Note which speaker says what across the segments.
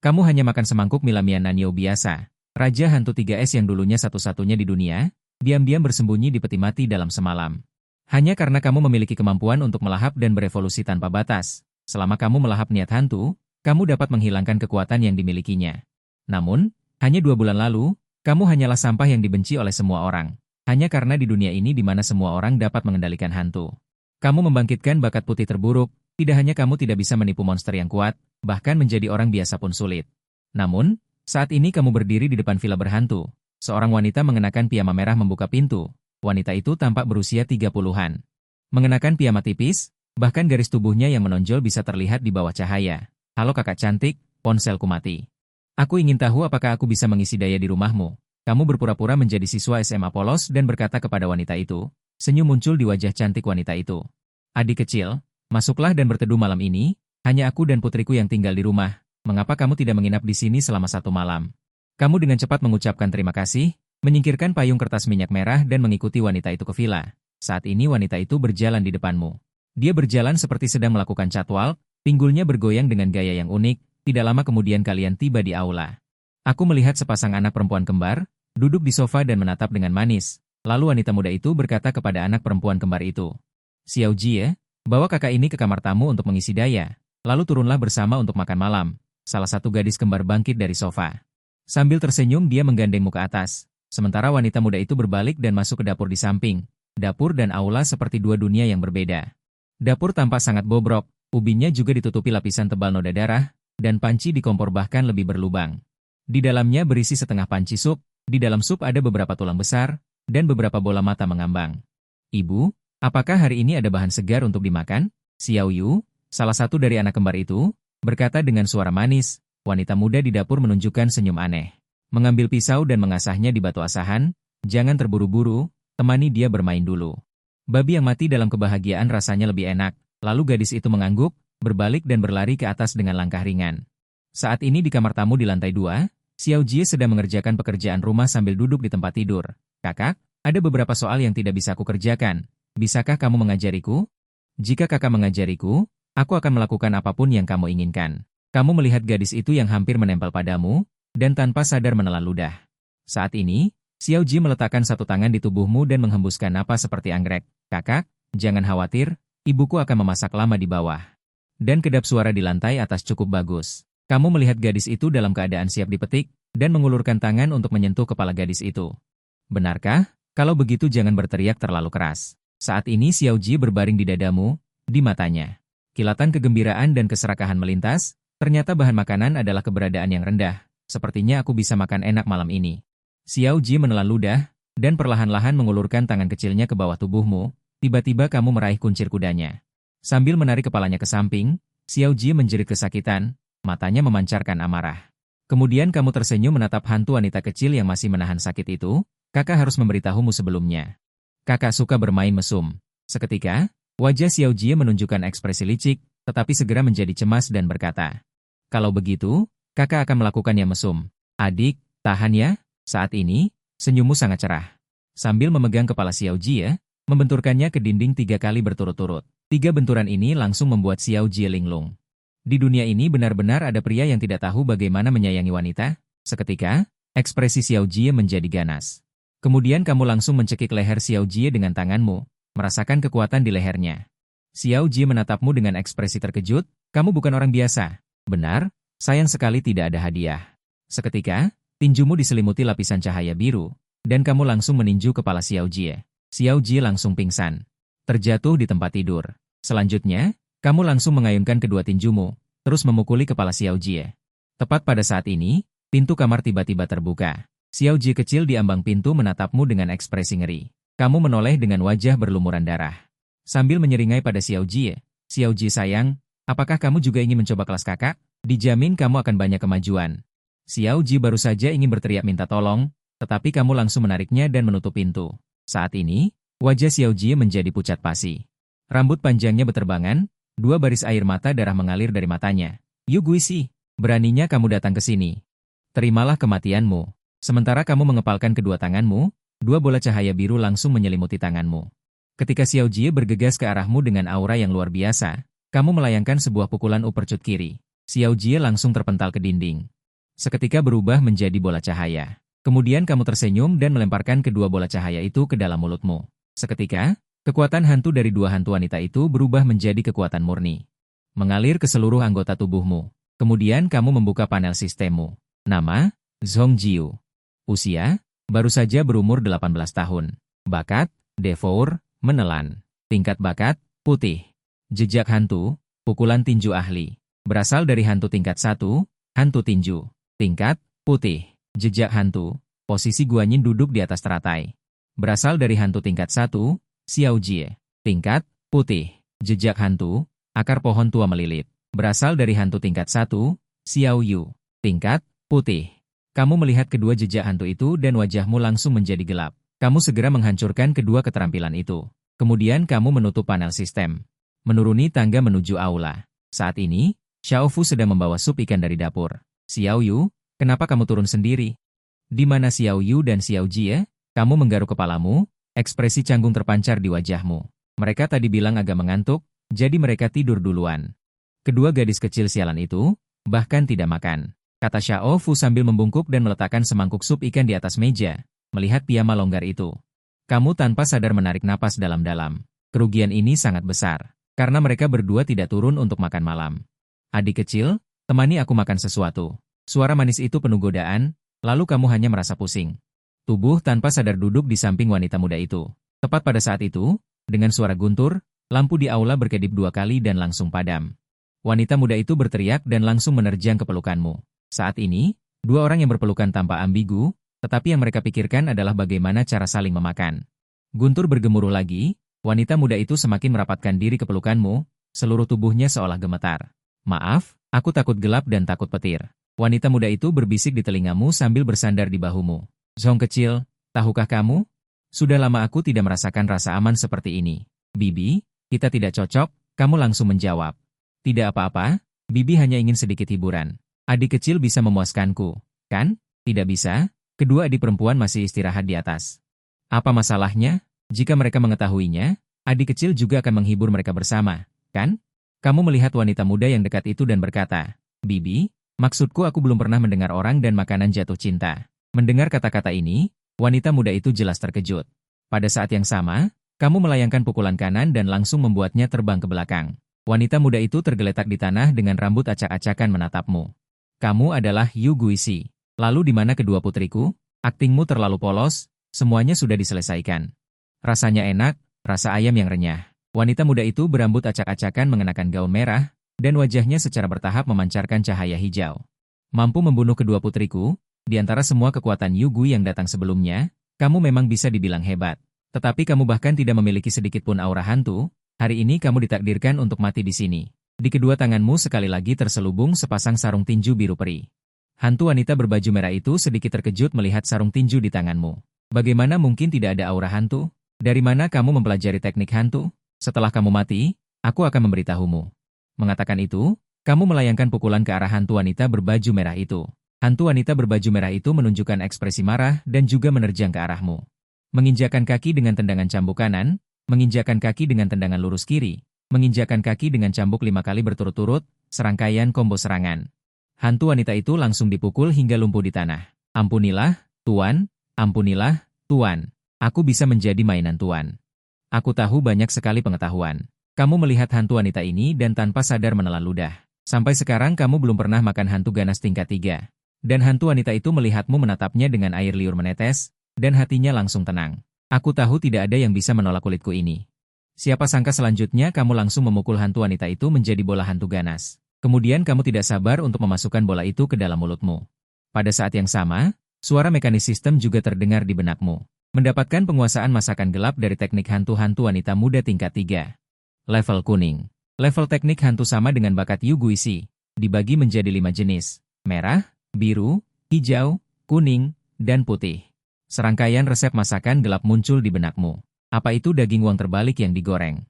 Speaker 1: Kamu hanya makan semangkuk Milamian Nanyo biasa. Raja hantu 3S yang dulunya satu-satunya di dunia, diam-diam bersembunyi di peti mati dalam semalam. Hanya karena kamu memiliki kemampuan untuk melahap dan berevolusi tanpa batas. Selama kamu melahap niat hantu, kamu dapat menghilangkan kekuatan yang dimilikinya. Namun, hanya 2 bulan lalu, kamu hanyalah sampah yang dibenci oleh semua orang. Hanya karena di dunia ini di mana semua orang dapat mengendalikan hantu. Kamu membangkitkan bakat putih terburuk, tidak hanya kamu tidak bisa menipu monster yang kuat, bahkan menjadi orang biasa pun sulit. Namun, saat ini kamu berdiri di depan villa berhantu. Seorang wanita mengenakan piyama merah membuka pintu. Wanita itu tampak berusia 30-an. Mengenakan piyama tipis, bahkan garis tubuhnya yang menonjol bisa terlihat di bawah cahaya. Halo kakak cantik, ponselku mati. Aku ingin tahu apakah aku bisa mengisi daya di rumahmu. Kamu berpura-pura menjadi siswa SMA polos dan berkata kepada wanita itu. Senyum muncul di wajah cantik wanita itu. Adik kecil, masuklah dan berteduh malam ini, hanya aku dan putriku yang tinggal di rumah. Mengapa kamu tidak menginap di sini selama 1 malam? Kamu dengan cepat mengucapkan terima kasih, menyingkirkan payung kertas minyak merah dan mengikuti wanita itu ke villa. Saat ini wanita itu berjalan di depanmu. Dia berjalan seperti sedang melakukan catwalk, pinggulnya bergoyang dengan gaya yang unik. Tidak lama kemudian kalian tiba di aula. Aku melihat sepasang anak perempuan kembar, duduk di sofa dan menatap dengan manis. Lalu wanita muda itu berkata kepada anak perempuan kembar itu. Xiao Jie, bawa kakak ini ke kamar tamu untuk mengisi daya. Lalu turunlah bersama untuk makan malam. Salah satu gadis kembar bangkit dari sofa. Sambil tersenyum dia menggandengmu ke atas. Sementara wanita muda itu berbalik dan masuk ke dapur di samping. Dapur dan aula seperti 2 dunia yang berbeda. Dapur tampak sangat bobrok, ubinnya juga ditutupi lapisan tebal noda darah, dan panci di kompor bahkan lebih berlubang. Di dalamnya berisi setengah panci sup, di dalam sup ada beberapa tulang besar, dan beberapa bola mata mengambang. Ibu, apakah hari ini ada bahan segar untuk dimakan? Xiao Yu, salah satu dari anak kembar itu, berkata dengan suara manis. Wanita muda di dapur menunjukkan senyum aneh. Mengambil pisau dan mengasahnya di batu asahan, jangan terburu-buru, temani dia bermain dulu. Babi yang mati dalam kebahagiaan rasanya lebih enak, lalu gadis itu mengangguk, berbalik dan berlari ke atas dengan langkah ringan. Saat ini di kamar tamu di lantai 2, Xiao Jie sedang mengerjakan pekerjaan rumah sambil duduk di tempat tidur. Kakak, ada beberapa soal yang tidak bisa aku kerjakan. Bisakah kamu mengajariku? Jika kakak mengajariku, aku akan melakukan apapun yang kamu inginkan. Kamu melihat gadis itu yang hampir menempel padamu, dan tanpa sadar menelan ludah. Saat ini, Xiao Jie meletakkan satu tangan di tubuhmu dan menghembuskan napas seperti anggrek. Kakak, jangan khawatir, ibuku akan memasak lama di bawah. Dan kedap suara di lantai atas cukup bagus. Kamu melihat gadis itu dalam keadaan siap dipetik, dan mengulurkan tangan untuk menyentuh kepala gadis itu. Benarkah? Kalau begitu jangan berteriak terlalu keras. Saat ini Xiao Jie berbaring di dadamu, di matanya. Kilatan kegembiraan dan keserakahan melintas. Ternyata bahan makanan adalah keberadaan yang rendah. Sepertinya aku bisa makan enak malam ini. Xiao Jie menelan ludah, dan perlahan-lahan mengulurkan tangan kecilnya ke bawah tubuhmu. Tiba-tiba kamu meraih kuncir kudanya. Sambil menarik kepalanya ke samping, Xiao Jie menjerit kesakitan, matanya memancarkan amarah. Kemudian kamu tersenyum menatap hantu wanita kecil yang masih menahan sakit itu. Kakak harus memberitahumu sebelumnya. Kakak suka bermain mesum. Seketika, wajah Xiao Jie menunjukkan ekspresi licik, tetapi segera menjadi cemas dan berkata, kalau begitu, kakak akan melakukannya mesum. Adik, tahan ya. Saat ini, senyummu sangat cerah. Sambil memegang kepala Xiao Jie, membenturkannya ke dinding 3 kali berturut-turut. 3 benturan ini langsung membuat Xiao Jie linglung. Di dunia ini benar-benar ada pria yang tidak tahu bagaimana menyayangi wanita. Seketika, ekspresi Xiao Jie menjadi ganas. Kemudian kamu langsung mencekik leher Xiao Jie dengan tanganmu, merasakan kekuatan di lehernya. Xiao Jie menatapmu dengan ekspresi terkejut, kamu bukan orang biasa. Benar, sayang sekali tidak ada hadiah. Seketika, tinjumu diselimuti lapisan cahaya biru, dan kamu langsung meninju kepala Xiao Jie. Xiao Jie langsung pingsan, terjatuh di tempat tidur. Selanjutnya, kamu langsung mengayunkan kedua tinjumu, terus memukuli kepala Xiao Jie. Tepat pada saat ini, pintu kamar tiba-tiba terbuka. Xiao Jie kecil di ambang pintu menatapmu dengan ekspresi ngeri. Kamu menoleh dengan wajah berlumuran darah. Sambil menyeringai pada Xiao Jie sayang, apakah kamu juga ingin mencoba kelas kakak? Dijamin kamu akan banyak kemajuan. Xiao Jie baru saja ingin berteriak minta tolong, tetapi kamu langsung menariknya dan menutup pintu. Saat ini, wajah Xiao Jie menjadi pucat pasi. Rambut panjangnya beterbangan, 2 baris air mata darah mengalir dari matanya. Yu Guisi, beraninya kamu datang ke sini. Terimalah kematianmu. Sementara kamu mengepalkan kedua tanganmu, 2 bola cahaya biru langsung menyelimuti tanganmu. Ketika Xiao Jie bergegas ke arahmu dengan aura yang luar biasa, kamu melayangkan sebuah pukulan uppercut kiri. Xiao Jie langsung terpental ke dinding. Seketika berubah menjadi bola cahaya. Kemudian kamu tersenyum dan melemparkan kedua bola cahaya itu ke dalam mulutmu. Seketika, kekuatan hantu dari dua hantu wanita itu berubah menjadi kekuatan murni. Mengalir ke seluruh anggota tubuhmu. Kemudian kamu membuka panel sistemmu. Nama, Zhong Jiu. Usia, baru saja berumur 18 tahun. Bakat, Devour, menelan. Tingkat bakat, putih. Jejak hantu, pukulan tinju ahli. Berasal dari hantu tingkat 1, hantu tinju. Tingkat, putih. Jejak hantu, posisi Guanyin duduk di atas teratai. Berasal dari hantu tingkat 1, Xiao Jie. Tingkat, putih. Jejak hantu, akar pohon tua melilit. Berasal dari hantu tingkat 1, Xiao Yu. Tingkat, putih. Kamu melihat kedua jejak hantu itu dan wajahmu langsung menjadi gelap. Kamu segera menghancurkan kedua keterampilan itu. Kemudian kamu menutup panel sistem. Menuruni tangga menuju aula. Saat ini, Xiao Fu sedang membawa sup ikan dari dapur. Xiao Yu, kenapa kamu turun sendiri? Di mana Xiao Yu dan Xiao Jie? Kamu menggaruk kepalamu, ekspresi canggung terpancar di wajahmu. Mereka tadi bilang agak mengantuk, jadi mereka tidur duluan. Kedua gadis kecil sialan itu, bahkan tidak makan. Kata Xiao Fu sambil membungkuk dan meletakkan semangkuk sup ikan di atas meja, melihat piyama longgar itu. Kamu tanpa sadar menarik napas dalam-dalam. Kerugian ini sangat besar, karena mereka berdua tidak turun untuk makan malam. Adik kecil, temani aku makan sesuatu. Suara manis itu penuh godaan, lalu kamu hanya merasa pusing. Tubuh tanpa sadar duduk di samping wanita muda itu. Tepat pada saat itu, dengan suara guntur, lampu di aula berkedip 2 kali dan langsung padam. Wanita muda itu berteriak dan langsung menerjang ke pelukanmu. Saat ini, 2 orang yang berpelukan tanpa ambigu, tetapi yang mereka pikirkan adalah bagaimana cara saling memakan. Guntur bergemuruh lagi, wanita muda itu semakin merapatkan diri ke pelukanmu, seluruh tubuhnya seolah gemetar. Maaf, aku takut gelap dan takut petir. Wanita muda itu berbisik di telingamu sambil bersandar di bahumu. Zhong kecil, tahukah kamu? Sudah lama aku tidak merasakan rasa aman seperti ini. Bibi, kita tidak cocok, kamu langsung menjawab. Tidak apa-apa, Bibi hanya ingin sedikit hiburan. Adik kecil bisa memuaskanku, kan? Tidak bisa, kedua adik perempuan masih istirahat di atas. Apa masalahnya? Jika mereka mengetahuinya, adik kecil juga akan menghibur mereka bersama, kan? Kamu melihat wanita muda yang dekat itu dan berkata, Bibi, maksudku aku belum pernah mendengar orang dan makanan jatuh cinta. Mendengar kata-kata ini, wanita muda itu jelas terkejut. Pada saat yang sama, kamu melayangkan pukulan kanan dan langsung membuatnya terbang ke belakang. Wanita muda itu tergeletak di tanah dengan rambut acak-acakan menatapmu. Kamu adalah Yu Guixi. Lalu di mana kedua putriku? Aktingmu terlalu polos, semuanya sudah diselesaikan. Rasanya enak, rasa ayam yang renyah. Wanita muda itu berambut acak-acakan mengenakan gaun merah, dan wajahnya secara bertahap memancarkan cahaya hijau. Mampu membunuh kedua putriku, di antara semua kekuatan Yu Gui yang datang sebelumnya, kamu memang bisa dibilang hebat. Tetapi kamu bahkan tidak memiliki sedikit pun aura hantu, hari ini kamu ditakdirkan untuk mati di sini. Di kedua tanganmu sekali lagi terselubung sepasang sarung tinju biru peri. Hantu wanita berbaju merah itu sedikit terkejut melihat sarung tinju di tanganmu. Bagaimana mungkin tidak ada aura hantu? Dari mana kamu mempelajari teknik hantu? Setelah kamu mati, aku akan memberitahumu. Mengatakan itu, kamu melayangkan pukulan ke arah hantu wanita berbaju merah itu. Hantu wanita berbaju merah itu menunjukkan ekspresi marah dan juga menerjang ke arahmu. Menginjakan kaki dengan tendangan cambuk kanan, menginjakan kaki dengan tendangan lurus kiri, menginjakan kaki dengan cambuk 5 kali berturut-turut, serangkaian combo serangan. Hantu wanita itu langsung dipukul hingga lumpuh di tanah. Ampunilah, Tuan, ampunilah, Tuan. Aku bisa menjadi mainan Tuan. Aku tahu banyak sekali pengetahuan. Kamu melihat hantu wanita ini dan tanpa sadar menelan ludah. Sampai sekarang kamu belum pernah makan hantu ganas tingkat 3. Dan hantu wanita itu melihatmu menatapnya dengan air liur menetes, dan hatinya langsung tenang. Aku tahu tidak ada yang bisa menolak kulitku ini. Siapa sangka selanjutnya kamu langsung memukul hantu wanita itu menjadi bola hantu ganas. Kemudian kamu tidak sabar untuk memasukkan bola itu ke dalam mulutmu. Pada saat yang sama, suara mekanis sistem juga terdengar di benakmu. Mendapatkan penguasaan masakan gelap dari teknik hantu-hantu wanita muda tingkat 3. Level kuning. Level teknik hantu sama dengan bakat Yu Guixi. Dibagi menjadi 5 jenis. Merah, biru, hijau, kuning, dan putih. Serangkaian resep masakan gelap muncul di benakmu. Apa itu daging uang terbalik yang digoreng?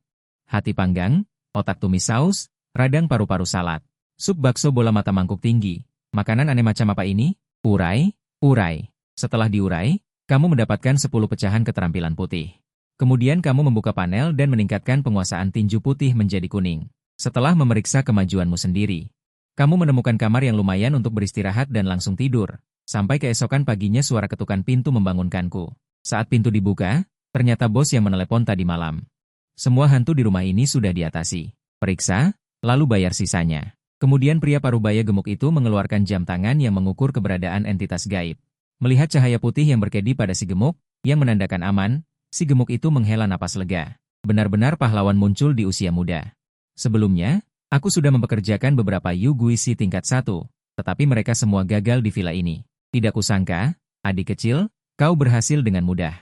Speaker 1: Hati panggang, otak tumis saus, radang paru-paru salad, sup bakso bola mata mangkuk tinggi. Makanan aneh macam apa ini? Urai, urai. Setelah diurai, kamu mendapatkan 10 pecahan keterampilan putih. Kemudian kamu membuka panel dan meningkatkan penguasaan tinju putih menjadi kuning. Setelah memeriksa kemajuanmu sendiri, Kamu menemukan kamar yang lumayan untuk beristirahat dan langsung tidur. Sampai keesokan paginya suara ketukan pintu membangunkanku. Saat pintu dibuka, ternyata bos yang menelepon tadi malam. Semua hantu di rumah ini sudah diatasi. Periksa, lalu bayar sisanya. Kemudian pria parubaya gemuk itu mengeluarkan jam tangan yang mengukur keberadaan entitas gaib. Melihat cahaya putih yang berkedip pada si gemuk, yang menandakan aman, si gemuk itu menghela napas lega. Benar-benar pahlawan muncul di usia muda. Sebelumnya, aku sudah mempekerjakan beberapa Yu Guisi tingkat 1, tetapi mereka semua gagal di villa ini. Tidak kusangka, adik kecil, kau berhasil dengan mudah.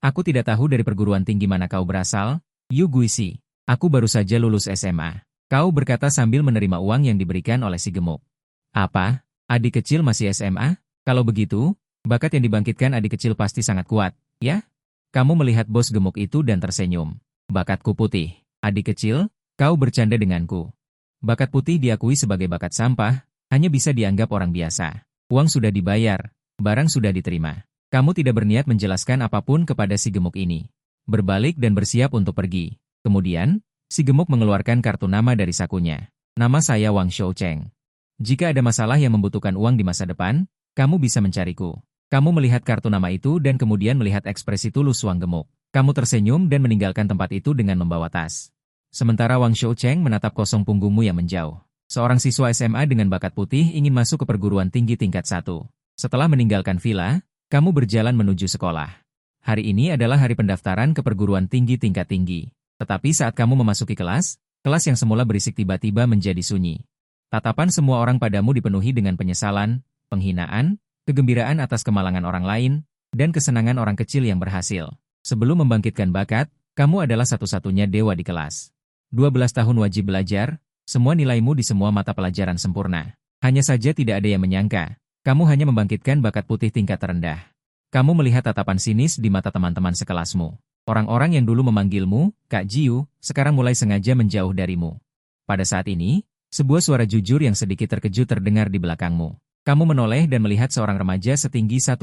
Speaker 1: Aku tidak tahu dari perguruan tinggi mana kau berasal, Yu Guisi. Aku baru saja lulus SMA. Kau berkata sambil menerima uang yang diberikan oleh si gemuk. Apa? Adik kecil masih SMA? Kalau begitu, bakat yang dibangkitkan adik kecil pasti sangat kuat, ya? Kamu melihat bos gemuk itu dan tersenyum. Bakatku putih. Adik kecil, kau bercanda denganku. Bakat putih diakui sebagai bakat sampah, hanya bisa dianggap orang biasa. Uang sudah dibayar, barang sudah diterima. Kamu tidak berniat menjelaskan apapun kepada si gemuk ini. Berbalik dan bersiap untuk pergi. Kemudian, si gemuk mengeluarkan kartu nama dari sakunya. Nama saya Wang Shoucheng. Jika ada masalah yang membutuhkan uang di masa depan, kamu bisa mencariku. Kamu melihat kartu nama itu dan kemudian melihat ekspresi tulus Wang gemuk. Kamu tersenyum dan meninggalkan tempat itu dengan membawa tas. Sementara Wang Shoucheng menatap kosong punggungmu yang menjauh. Seorang siswa SMA dengan bakat putih ingin masuk ke perguruan tinggi tingkat 1. Setelah meninggalkan villa, kamu berjalan menuju sekolah. Hari ini adalah hari pendaftaran ke perguruan tinggi tingkat tinggi. Tetapi saat kamu memasuki kelas, kelas yang semula berisik tiba-tiba menjadi sunyi. Tatapan semua orang padamu dipenuhi dengan penyesalan, penghinaan, kegembiraan atas kemalangan orang lain, dan kesenangan orang kecil yang berhasil. Sebelum membangkitkan bakat, kamu adalah satu-satunya dewa di kelas. 12 tahun wajib belajar, semua nilaimu di semua mata pelajaran sempurna. Hanya saja tidak ada yang menyangka, kamu hanya membangkitkan bakat putih tingkat terendah. Kamu melihat tatapan sinis di mata teman-teman sekelasmu. Orang-orang yang dulu memanggilmu, Kak Jiu, sekarang mulai sengaja menjauh darimu. Pada saat ini, sebuah suara jujur yang sedikit terkejut terdengar di belakangmu. Kamu menoleh dan melihat seorang remaja setinggi 1,9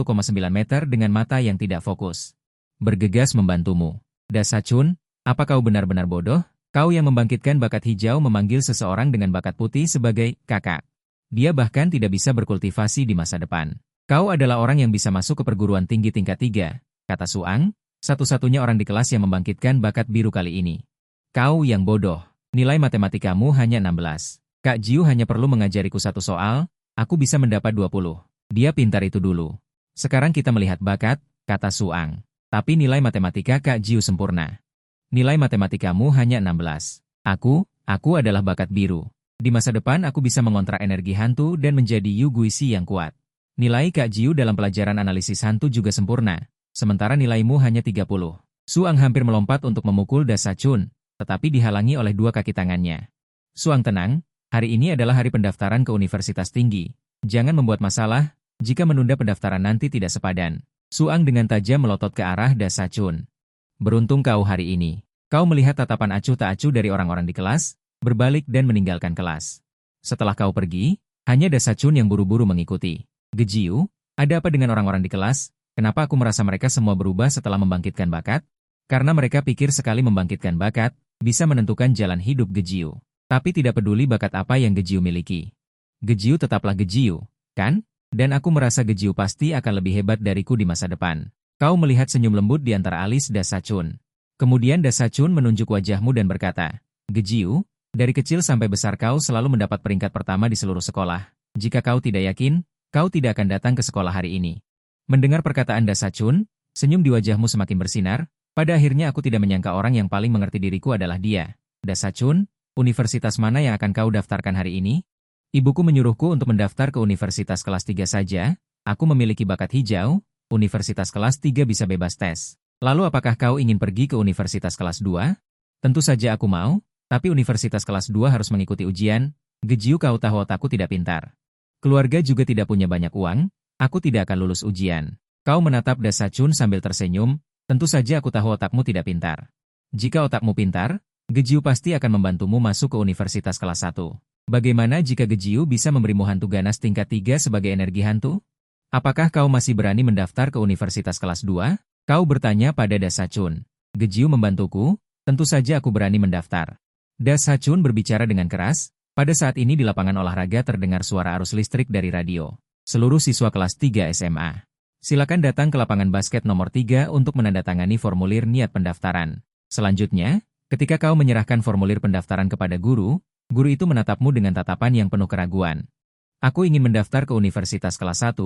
Speaker 1: meter dengan mata yang tidak fokus. Bergegas membantumu. Dasachun, apa kau benar-benar bodoh? Kau yang membangkitkan bakat hijau memanggil seseorang dengan bakat putih sebagai kakak. Dia bahkan tidak bisa berkultivasi di masa depan. Kau adalah orang yang bisa masuk ke perguruan tinggi tingkat 3, kata Suang, satu-satunya orang di kelas yang membangkitkan bakat biru kali ini. Kau yang bodoh. Nilai matematikamu hanya 16. Kak Jiu hanya perlu mengajariku satu soal, aku bisa mendapat 20. Dia pintar itu dulu. Sekarang kita melihat bakat, kata Suang. Tapi nilai matematika Kak Jiu sempurna. Nilai matematikamu hanya 16. Aku adalah bakat biru. Di masa depan aku bisa mengontrak energi hantu dan menjadi Yu Guisi yang kuat. Nilai Kak Jiu dalam pelajaran analisis hantu juga sempurna, sementara nilaimu hanya 30. Suang hampir melompat untuk memukul Dasachun, tetapi dihalangi oleh dua kaki tangannya. Suang tenang, hari ini adalah hari pendaftaran ke universitas tinggi. Jangan membuat masalah, jika menunda pendaftaran nanti tidak sepadan. Suang dengan tajam melotot ke arah Dasachun. Beruntung kau hari ini. Kau melihat tatapan acuh tak acuh dari orang-orang di kelas, berbalik dan meninggalkan kelas. Setelah kau pergi, hanya Dasachun yang buru-buru mengikuti. Gejiu, ada apa dengan orang-orang di kelas? Kenapa aku merasa mereka semua berubah setelah membangkitkan bakat? Karena mereka pikir sekali membangkitkan bakat, bisa menentukan jalan hidup Gejiu. Tapi tidak peduli bakat apa yang Gejiu miliki. Gejiu tetaplah Gejiu, kan? Dan aku merasa Gejiu pasti akan lebih hebat dariku di masa depan. Kau melihat senyum lembut di antara alis Dasachun. Kemudian Dasachun menunjuk wajahmu dan berkata, Gejiu, dari kecil sampai besar kau selalu mendapat peringkat pertama di seluruh sekolah. Jika kau tidak yakin, kau tidak akan datang ke sekolah hari ini. Mendengar perkataan Dasachun, senyum di wajahmu semakin bersinar. Pada akhirnya aku tidak menyangka orang yang paling mengerti diriku adalah dia. Dasachun, universitas mana yang akan kau daftarkan hari ini? Ibuku menyuruhku untuk mendaftar ke universitas kelas 3 saja. Aku memiliki bakat hijau, universitas kelas 3 bisa bebas tes. Lalu apakah kau ingin pergi ke universitas kelas 2? Tentu saja aku mau, tapi universitas kelas 2 harus mengikuti ujian. Gejiu, kau tahu otakku tidak pintar. Keluarga juga tidak punya banyak uang, aku tidak akan lulus ujian. Kau menatap Dasachun sambil tersenyum, tentu saja aku tahu otakmu tidak pintar. Jika otakmu pintar, Gejiu pasti akan membantumu masuk ke universitas kelas 1. Bagaimana jika Gejiu bisa memberimu hantu ganas tingkat 3 sebagai energi hantu? Apakah kau masih berani mendaftar ke universitas kelas 2? Kau bertanya pada Dasachun. Gejiu membantuku, tentu saja aku berani mendaftar. Dasachun berbicara dengan keras, Pada saat ini di lapangan olahraga terdengar suara arus listrik dari radio. Seluruh siswa kelas 3 SMA. Silakan datang ke lapangan basket nomor 3 untuk menandatangani formulir niat pendaftaran. Selanjutnya, ketika kau menyerahkan formulir pendaftaran kepada guru, guru itu menatapmu dengan tatapan yang penuh keraguan. Aku ingin mendaftar ke universitas kelas 1,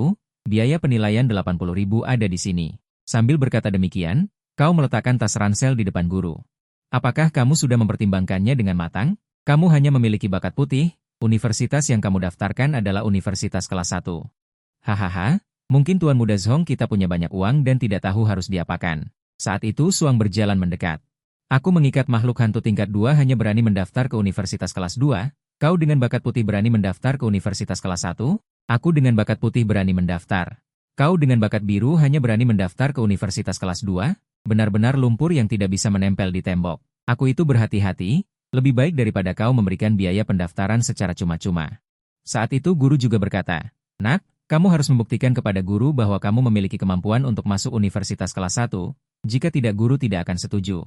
Speaker 1: biaya penilaian 80.000 ada di sini. Sambil berkata demikian, kau meletakkan tas ransel di depan guru. Apakah kamu sudah mempertimbangkannya dengan matang? Kamu hanya memiliki bakat putih, universitas yang kamu daftarkan adalah universitas kelas 1. Hahaha, mungkin Tuan Muda Zhong kita punya banyak uang dan tidak tahu harus diapakan. Saat itu Suang berjalan mendekat. Aku mengikat makhluk hantu tingkat 2 hanya berani mendaftar ke universitas kelas 2, kau dengan bakat putih berani mendaftar ke universitas kelas 1, aku dengan bakat putih berani mendaftar. Kau dengan bakat biru hanya berani mendaftar ke universitas kelas 2, benar-benar lumpur yang tidak bisa menempel di tembok. Aku itu berhati-hati, lebih baik daripada kau memberikan biaya pendaftaran secara cuma-cuma. Saat itu guru juga berkata, "Nak, kamu harus membuktikan kepada guru bahwa kamu memiliki kemampuan untuk masuk universitas kelas 1, jika tidak guru tidak akan setuju."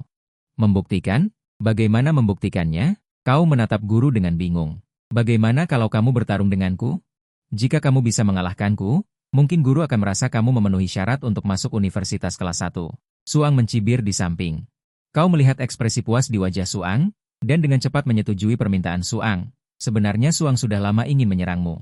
Speaker 1: Membuktikan? Bagaimana membuktikannya? Kau menatap guru dengan bingung. Bagaimana kalau kamu bertarung denganku? Jika kamu bisa mengalahkanku, mungkin guru akan merasa kamu memenuhi syarat untuk masuk universitas kelas 1. Suang mencibir di samping. Kau melihat ekspresi puas di wajah Suang, dan dengan cepat menyetujui permintaan Suang. Sebenarnya Suang sudah lama ingin menyerangmu.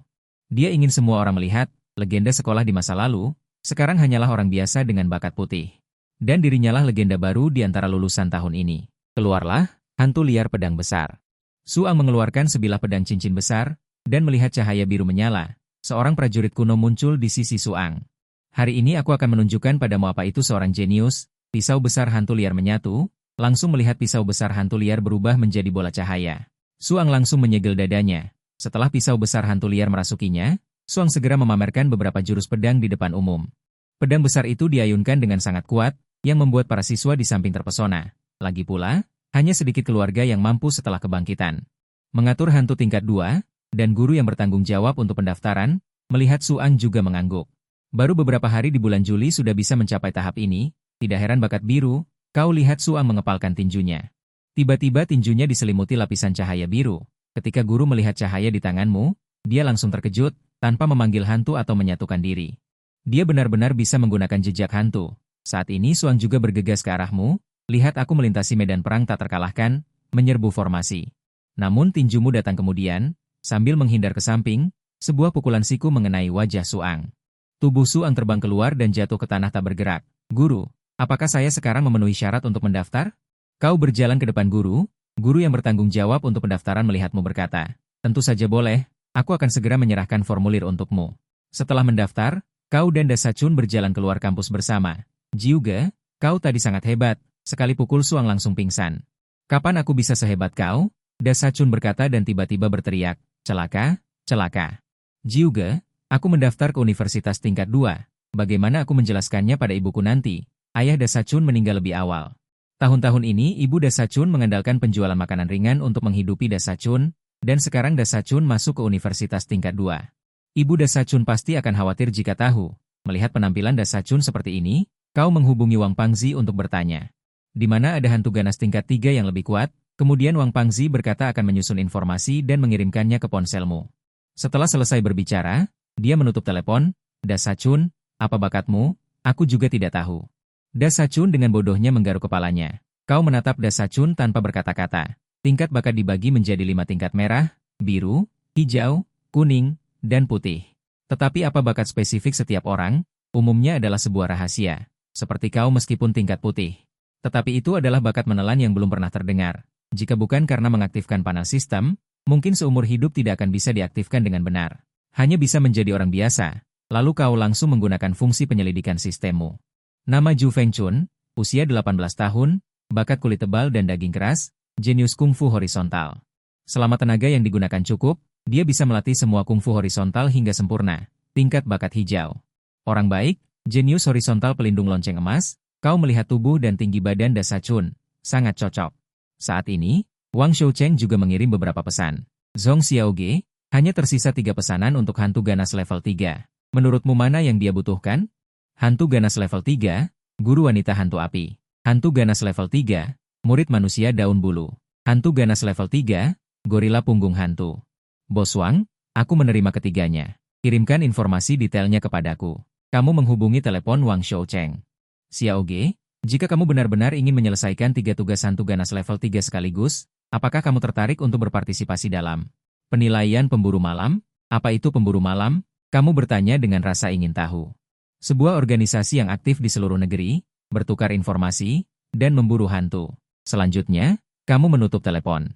Speaker 1: Dia ingin semua orang melihat, legenda sekolah di masa lalu, sekarang hanyalah orang biasa dengan bakat putih. Dan dirinya lah legenda baru di antara lulusan tahun ini. Keluarlah, hantu liar pedang besar. Suang mengeluarkan sebilah pedang cincin besar, dan melihat cahaya biru menyala. Seorang prajurit kuno muncul di sisi Suang. Hari ini aku akan menunjukkan padamu apa itu seorang jenius. Pisau besar hantu liar menyatu, langsung melihat pisau besar hantu liar berubah menjadi bola cahaya. Suang langsung menyegel dadanya. Setelah pisau besar hantu liar merasukinya, Suang segera memamerkan beberapa jurus pedang di depan umum. Pedang besar itu diayunkan dengan sangat kuat, yang membuat para siswa di samping terpesona. Lagi pula, hanya sedikit keluarga yang mampu setelah kebangkitan. Mengatur hantu tingkat 2, dan guru yang bertanggung jawab untuk pendaftaran, melihat Suang juga mengangguk. Baru beberapa hari di bulan Juli sudah bisa mencapai tahap ini, tidak heran bakat biru. Kau lihat Suang mengepalkan tinjunya. Tiba-tiba tinjunya diselimuti lapisan cahaya biru. Ketika guru melihat cahaya di tanganmu, dia langsung terkejut, tanpa memanggil hantu atau menyatukan diri. Dia benar-benar bisa menggunakan jejak hantu. Saat ini Suang juga bergegas ke arahmu, lihat aku melintasi medan perang tak terkalahkan, menyerbu formasi. Namun tinjumu datang kemudian, sambil menghindar ke samping, sebuah pukulan siku mengenai wajah Suang. Tubuh Suang terbang keluar dan jatuh ke tanah tak bergerak. Guru, apakah saya sekarang memenuhi syarat untuk mendaftar? Kau berjalan ke depan guru yang bertanggung jawab untuk pendaftaran melihatmu berkata, tentu saja boleh, aku akan segera menyerahkan formulir untukmu. Setelah mendaftar, kau dan Dasachun berjalan keluar kampus bersama. Jiuge, kau tadi sangat hebat, sekali pukul Suang langsung pingsan. Kapan aku bisa sehebat kau? Dasachun berkata dan tiba-tiba berteriak, celaka, celaka. Jiuge, aku mendaftar ke universitas tingkat 2, bagaimana aku menjelaskannya pada ibuku nanti? Ayah Dasachun meninggal lebih awal. Tahun-tahun ini ibu Dasachun mengandalkan penjualan makanan ringan untuk menghidupi Dasachun, dan sekarang Dasachun masuk ke universitas tingkat 2. Ibu Dasachun pasti akan khawatir jika tahu. Melihat penampilan Dasachun seperti ini, kau menghubungi Wang Pangzi untuk bertanya. Di mana ada hantu ganas tingkat 3 yang lebih kuat, kemudian Wang Pangzi berkata akan menyusun informasi dan mengirimkannya ke ponselmu. Setelah selesai berbicara, dia menutup telepon. Dasachun, apa bakatmu? Aku juga tidak tahu. Dasachun dengan bodohnya menggaruk kepalanya. Kau menatap Dasachun tanpa berkata-kata. Tingkat bakat dibagi menjadi 5 tingkat merah, biru, hijau, kuning, dan putih. Tetapi apa bakat spesifik setiap orang, umumnya adalah sebuah rahasia. Seperti kau meskipun tingkat putih. Tetapi itu adalah bakat menelan yang belum pernah terdengar. Jika bukan karena mengaktifkan panel sistem, mungkin seumur hidup tidak akan bisa diaktifkan dengan benar. Hanya bisa menjadi orang biasa, lalu kau langsung menggunakan fungsi penyelidikan sistemmu. Nama Ju Fengchun, usia 18 tahun, bakat kulit tebal dan daging keras, jenius kungfu horizontal. Selama tenaga yang digunakan cukup, dia bisa melatih semua kungfu horizontal hingga sempurna, tingkat bakat hijau. Orang baik, jenius horizontal pelindung lonceng emas, kau melihat tubuh dan tinggi badan Dasachun, sangat cocok. Saat ini, Wang Shoucheng juga mengirim beberapa pesan. Zhong Xiaoge, hanya tersisa 3 pesanan untuk hantu ganas level 3. Menurutmu mana yang dia butuhkan? Hantu ganas level 3, guru wanita hantu api. Hantu ganas level 3, murid manusia daun bulu. Hantu ganas level 3, gorila punggung hantu. Bos Wang, aku menerima ketiganya. Kirimkan informasi detailnya kepadaku. Kamu menghubungi telepon Wang Shoucheng. Xiao Ge, jika kamu benar-benar ingin menyelesaikan 3 tugas hantu ganas level 3 sekaligus, apakah kamu tertarik untuk berpartisipasi dalam penilaian pemburu malam? Apa itu pemburu malam? Kamu bertanya dengan rasa ingin tahu. Sebuah organisasi yang aktif di seluruh negeri, bertukar informasi, dan memburu hantu. Selanjutnya, kamu menutup telepon.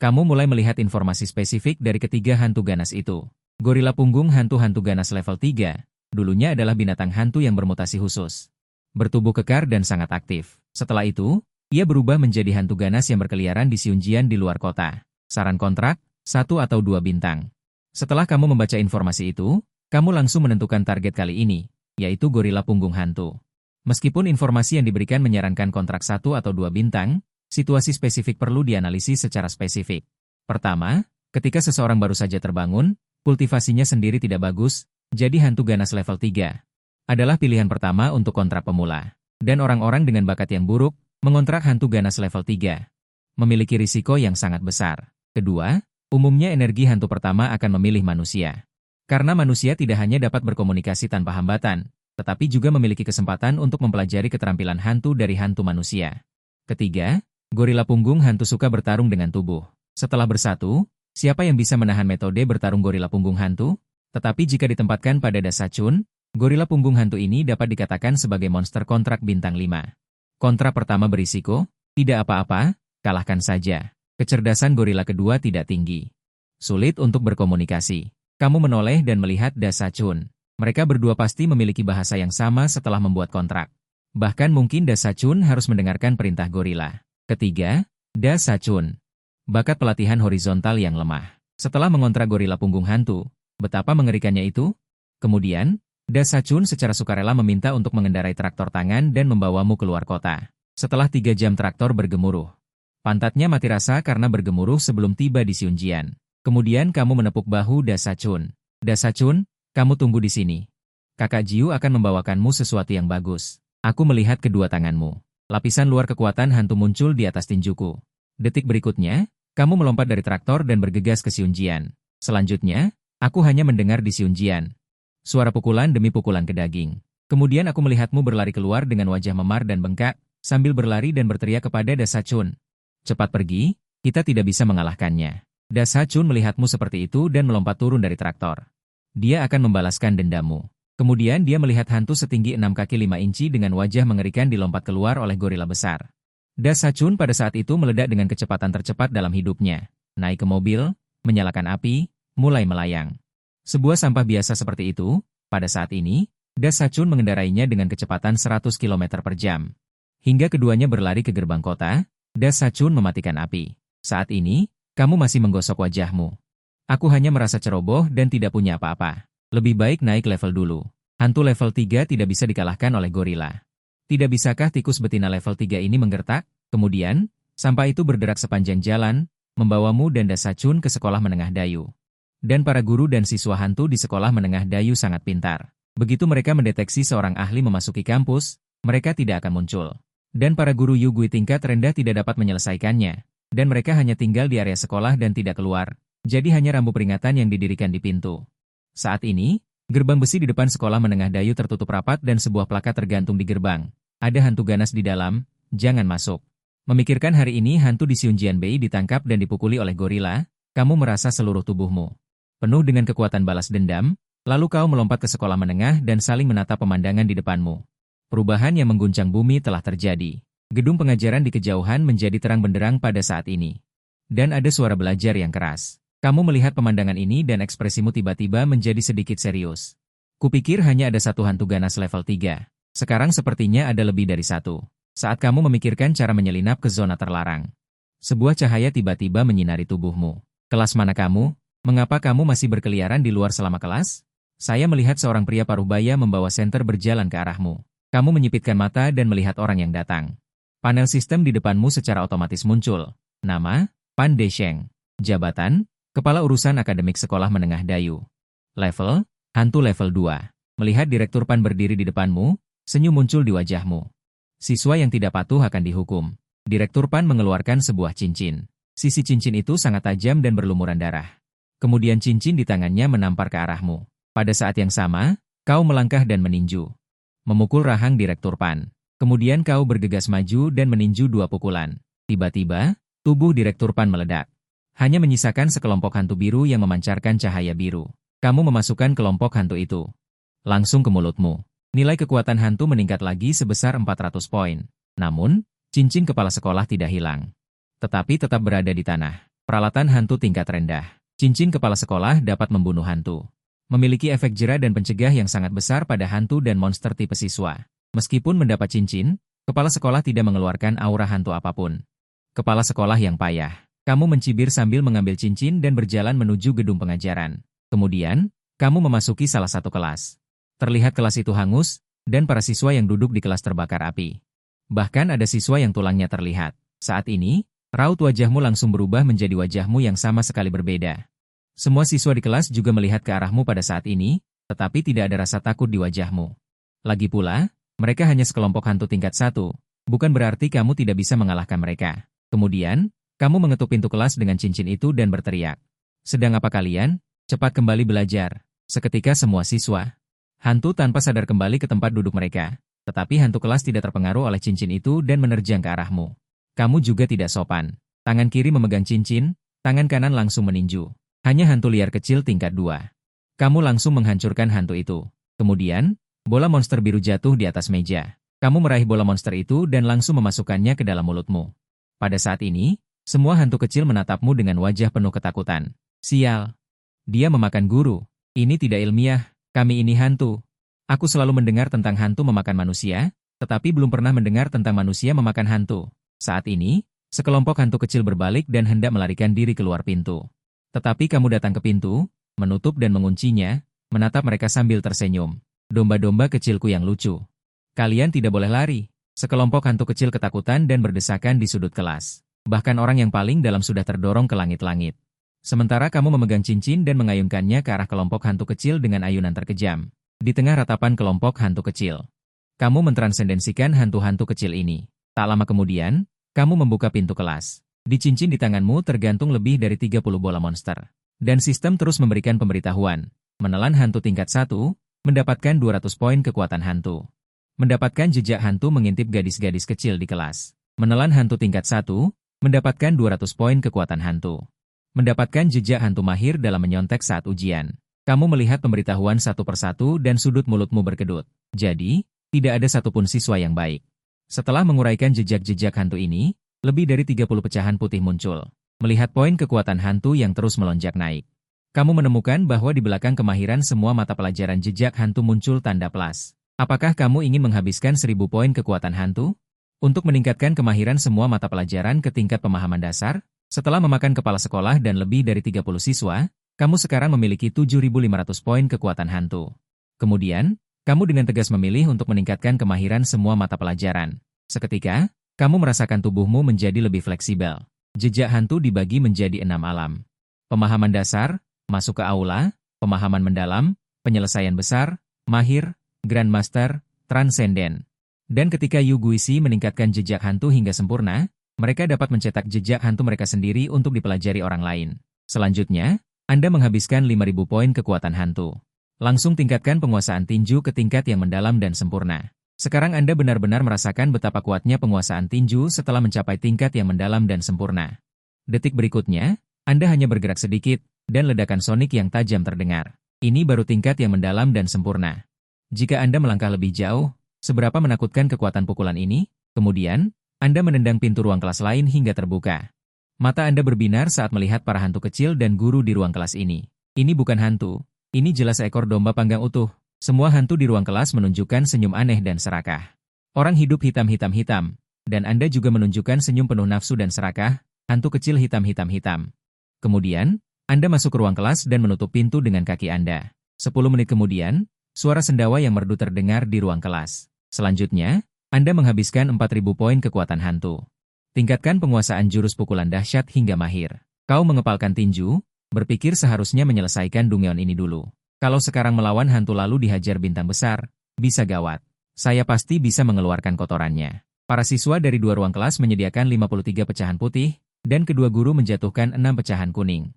Speaker 1: Kamu mulai melihat informasi spesifik dari ketiga hantu ganas itu. Gorila punggung hantu-hantu ganas level 3, dulunya adalah binatang hantu yang bermutasi khusus. Bertubuh kekar dan sangat aktif. Setelah itu, ia berubah menjadi hantu ganas yang berkeliaran di Xunjian di luar kota. Saran kontrak, 1 atau 2 bintang. Setelah kamu membaca informasi itu, kamu langsung menentukan target kali ini, yaitu gorila punggung hantu. Meskipun informasi yang diberikan menyarankan kontrak 1 atau 2 bintang, situasi spesifik perlu dianalisis secara spesifik. Pertama, ketika seseorang baru saja terbangun, kultivasinya sendiri tidak bagus, jadi hantu ganas level 3 adalah pilihan pertama untuk kontrak pemula. Dan orang-orang dengan bakat yang buruk, mengontrak hantu ganas level 3 memiliki risiko yang sangat besar. Kedua, umumnya energi hantu pertama akan memilih manusia. Karena manusia tidak hanya dapat berkomunikasi tanpa hambatan, tetapi juga memiliki kesempatan untuk mempelajari keterampilan hantu dari hantu manusia. Ketiga, gorila punggung hantu suka bertarung dengan tubuh. Setelah bersatu, siapa yang bisa menahan metode bertarung gorila punggung hantu? Tetapi jika ditempatkan pada Dasachun, gorila punggung hantu ini dapat dikatakan sebagai monster kontrak bintang 5. Kontrak pertama berisiko, tidak apa-apa, kalahkan saja. Kecerdasan gorila kedua tidak tinggi. Sulit untuk berkomunikasi. Kamu menoleh dan melihat Dasachun. Mereka berdua pasti memiliki bahasa yang sama setelah membuat kontrak. Bahkan mungkin Dasachun harus mendengarkan perintah gorila. Ketiga, Dasachun. Bakat pelatihan horizontal yang lemah. Setelah mengontrak gorila punggung hantu, betapa mengerikannya itu? Kemudian, Dasachun secara sukarela meminta untuk mengendarai traktor tangan dan membawamu keluar kota. Setelah 3 jam traktor bergemuruh. Pantatnya mati rasa karena bergemuruh sebelum tiba di Xunjian. Kemudian kamu menepuk bahu Dasachun. Dasachun, kamu tunggu di sini. Kakak Jiu akan membawakanmu sesuatu yang bagus. Aku melihat kedua tanganmu. Lapisan luar kekuatan hantu muncul di atas tinjuku. Detik berikutnya, kamu melompat dari traktor dan bergegas ke Xunjian. Selanjutnya, aku hanya mendengar di Xunjian suara pukulan demi pukulan ke daging. Kemudian aku melihatmu berlari keluar dengan wajah memar dan bengkak, sambil berlari dan berteriak kepada Dasachun. Cepat pergi, kita tidak bisa mengalahkannya. Dasachun melihatmu seperti itu dan melompat turun dari traktor. Dia akan membalaskan dendammu. Kemudian dia melihat hantu setinggi 6 kaki 5 inci dengan wajah mengerikan dilompat keluar oleh gorila besar. Dasachun pada saat itu meledak dengan kecepatan tercepat dalam hidupnya. Naik ke mobil, menyalakan api, mulai melayang. Sebuah sampah biasa seperti itu, pada saat ini, Dasachun mengendarainya dengan kecepatan 100 km per jam. Hingga keduanya berlari ke gerbang kota, Dasachun mematikan api. Saat ini, kamu masih menggosok wajahmu. Aku hanya merasa ceroboh dan tidak punya apa-apa. Lebih baik naik level dulu. Hantu level 3 tidak bisa dikalahkan oleh gorila. Tidak bisakah tikus betina level 3 ini menggertak? Kemudian, sampah itu berderak sepanjang jalan, membawamu dan Dasachun ke sekolah menengah Dayu. Dan para guru dan siswa hantu di sekolah menengah Dayu sangat pintar. Begitu mereka mendeteksi seorang ahli memasuki kampus, mereka tidak akan muncul. Dan para guru Yugui tingkat rendah tidak dapat menyelesaikannya. Dan mereka hanya tinggal di area sekolah dan tidak keluar. Jadi hanya rambu peringatan yang didirikan di pintu. Saat ini, gerbang besi di depan sekolah menengah Dayu tertutup rapat dan sebuah plakat tergantung di gerbang. Ada hantu ganas di dalam, jangan masuk. Memikirkan hari ini hantu di Xunjian Bei ditangkap dan dipukuli oleh gorila, kamu merasa seluruh tubuhmu penuh dengan kekuatan balas dendam, lalu kau melompat ke sekolah menengah dan saling menatap pemandangan di depanmu. Perubahan yang mengguncang bumi telah terjadi. Gedung pengajaran di kejauhan menjadi terang benderang pada saat ini. Dan ada suara belajar yang keras. Kamu melihat pemandangan ini dan ekspresimu tiba-tiba menjadi sedikit serius. Kupikir hanya ada satu hantu ganas level 3. Sekarang sepertinya ada lebih dari satu. Saat kamu memikirkan cara menyelinap ke zona terlarang. Sebuah cahaya tiba-tiba menyinari tubuhmu. Kelas mana kamu? Mengapa kamu masih berkeliaran di luar selama kelas? Saya melihat seorang pria paruh baya membawa senter berjalan ke arahmu. Kamu menyipitkan mata dan melihat orang yang datang. Panel sistem di depanmu secara otomatis muncul. Nama, Pan Desheng. Jabatan, Kepala Urusan Akademik Sekolah Menengah Dayu. Level, Hantu level 2. Melihat Direktur Pan berdiri di depanmu, senyum muncul di wajahmu. Siswa yang tidak patuh akan dihukum. Direktur Pan mengeluarkan sebuah cincin. Sisi cincin itu sangat tajam dan berlumuran darah. Kemudian cincin di tangannya menampar ke arahmu. Pada saat yang sama, kau melangkah dan meninju. Memukul rahang Direktur Pan. Kemudian kau bergegas maju dan meninju 2 pukulan. Tiba-tiba, tubuh Direktur Pan meledak. Hanya menyisakan sekelompok hantu biru yang memancarkan cahaya biru. Kamu memasukkan kelompok hantu itu langsung ke mulutmu. Nilai kekuatan hantu meningkat lagi sebesar 400 poin. Namun, cincin kepala sekolah tidak hilang, tetapi tetap berada di tanah. Peralatan hantu tingkat rendah. Cincin kepala sekolah dapat membunuh hantu. Memiliki efek jera dan pencegah yang sangat besar pada hantu dan monster tipe siswa. Meskipun mendapat cincin, kepala sekolah tidak mengeluarkan aura hantu apapun. Kepala sekolah yang payah. Kamu mencibir sambil mengambil cincin dan berjalan menuju gedung pengajaran. Kemudian, kamu memasuki salah satu kelas. Terlihat kelas itu hangus, dan para siswa yang duduk di kelas terbakar api. Bahkan ada siswa yang tulangnya terlihat. Saat ini, raut wajahmu langsung berubah menjadi wajahmu yang sama sekali berbeda. Semua siswa di kelas juga melihat ke arahmu pada saat ini, tetapi tidak ada rasa takut di wajahmu. Lagi pula, mereka hanya sekelompok hantu tingkat 1, bukan berarti kamu tidak bisa mengalahkan mereka. Kemudian, kamu mengetuk pintu kelas dengan cincin itu dan berteriak. Sedang apa kalian? Cepat kembali belajar. Seketika semua siswa hantu tanpa sadar kembali ke tempat duduk mereka. Tetapi hantu kelas tidak terpengaruh oleh cincin itu dan menerjang ke arahmu. Kamu juga tidak sopan. Tangan kiri memegang cincin, tangan kanan langsung meninju. Hanya hantu liar kecil tingkat 2. Kamu langsung menghancurkan hantu itu. Kemudian, bola monster biru jatuh di atas meja. Kamu meraih bola monster itu dan langsung memasukkannya ke dalam mulutmu. Pada saat ini, semua hantu kecil menatapmu dengan wajah penuh ketakutan. Sial. Dia memakan guru. Ini tidak ilmiah. Kami ini hantu. Aku selalu mendengar tentang hantu memakan manusia, tetapi belum pernah mendengar tentang manusia memakan hantu. Saat ini, sekelompok hantu kecil berbalik dan hendak melarikan diri keluar pintu. Tetapi kamu datang ke pintu, menutup dan menguncinya, menatap mereka sambil tersenyum. Domba-domba kecilku yang lucu. Kalian tidak boleh lari. Sekelompok hantu kecil ketakutan dan berdesakan di sudut kelas. Bahkan orang yang paling dalam sudah terdorong ke langit-langit. Sementara kamu memegang cincin dan mengayunkannya ke arah kelompok hantu kecil dengan ayunan terkejam. Di tengah ratapan kelompok hantu kecil, kamu mentransendensikan hantu-hantu kecil ini. Tak lama kemudian, kamu membuka pintu kelas. Di cincin di tanganmu tergantung lebih dari 30 bola monster. Dan sistem terus memberikan pemberitahuan. Menelan hantu tingkat 1, mendapatkan 200 poin kekuatan hantu. Mendapatkan jejak hantu mengintip gadis-gadis kecil di kelas. Menelan hantu tingkat 1, mendapatkan 200 poin kekuatan hantu. Mendapatkan jejak hantu mahir dalam menyontek saat ujian. Kamu melihat pemberitahuan satu persatu dan sudut mulutmu berkedut. Jadi, tidak ada satupun siswa yang baik. Setelah menguraikan jejak-jejak hantu ini, lebih dari 30 pecahan putih muncul. Melihat poin kekuatan hantu yang terus melonjak naik. Kamu menemukan bahwa di belakang kemahiran semua mata pelajaran jejak hantu muncul tanda plus. Apakah kamu ingin menghabiskan 1000 poin kekuatan hantu? Untuk meningkatkan kemahiran semua mata pelajaran ke tingkat pemahaman dasar? Setelah memakan kepala sekolah dan lebih dari 30 siswa, kamu sekarang memiliki 7.500 poin kekuatan hantu. Kemudian, kamu dengan tegas memilih untuk meningkatkan kemahiran semua mata pelajaran. Seketika, kamu merasakan tubuhmu menjadi lebih fleksibel. Jejak hantu dibagi menjadi 6 alam. Pemahaman dasar, masuk ke aula, pemahaman mendalam, penyelesaian besar, mahir, grandmaster, transenden. Dan ketika Yu Guixi meningkatkan jejak hantu hingga sempurna, mereka dapat mencetak jejak hantu mereka sendiri untuk dipelajari orang lain. Selanjutnya, Anda menghabiskan 5.000 poin kekuatan hantu. Langsung tingkatkan penguasaan tinju ke tingkat yang mendalam dan sempurna. Sekarang Anda benar-benar merasakan betapa kuatnya penguasaan tinju setelah mencapai tingkat yang mendalam dan sempurna. Detik berikutnya, Anda hanya bergerak sedikit, dan ledakan sonik yang tajam terdengar. Ini baru tingkat yang mendalam dan sempurna. Jika Anda melangkah lebih jauh, seberapa menakutkan kekuatan pukulan ini? Kemudian, Anda menendang pintu ruang kelas lain hingga terbuka. Mata Anda berbinar saat melihat para hantu kecil dan guru di ruang kelas ini. Ini bukan hantu, ini jelas seekor domba panggang utuh. Semua hantu di ruang kelas menunjukkan senyum aneh dan serakah. Orang hidup hitam-hitam-hitam, dan Anda juga menunjukkan senyum penuh nafsu dan serakah, hantu kecil hitam-hitam-hitam. Kemudian, Anda masuk ke ruang kelas dan menutup pintu dengan kaki Anda. 10 menit kemudian, suara sendawa yang merdu terdengar di ruang kelas. Selanjutnya, Anda menghabiskan 4.000 poin kekuatan hantu. Tingkatkan penguasaan jurus pukulan dahsyat hingga mahir. Kau mengepalkan tinju, berpikir seharusnya menyelesaikan Dungeon ini dulu. Kalau sekarang melawan hantu lalu dihajar bintang besar, bisa gawat. Saya pasti bisa mengeluarkan kotorannya. Para siswa dari 2 ruang kelas menyediakan 53 pecahan putih, dan kedua guru menjatuhkan 6 pecahan kuning.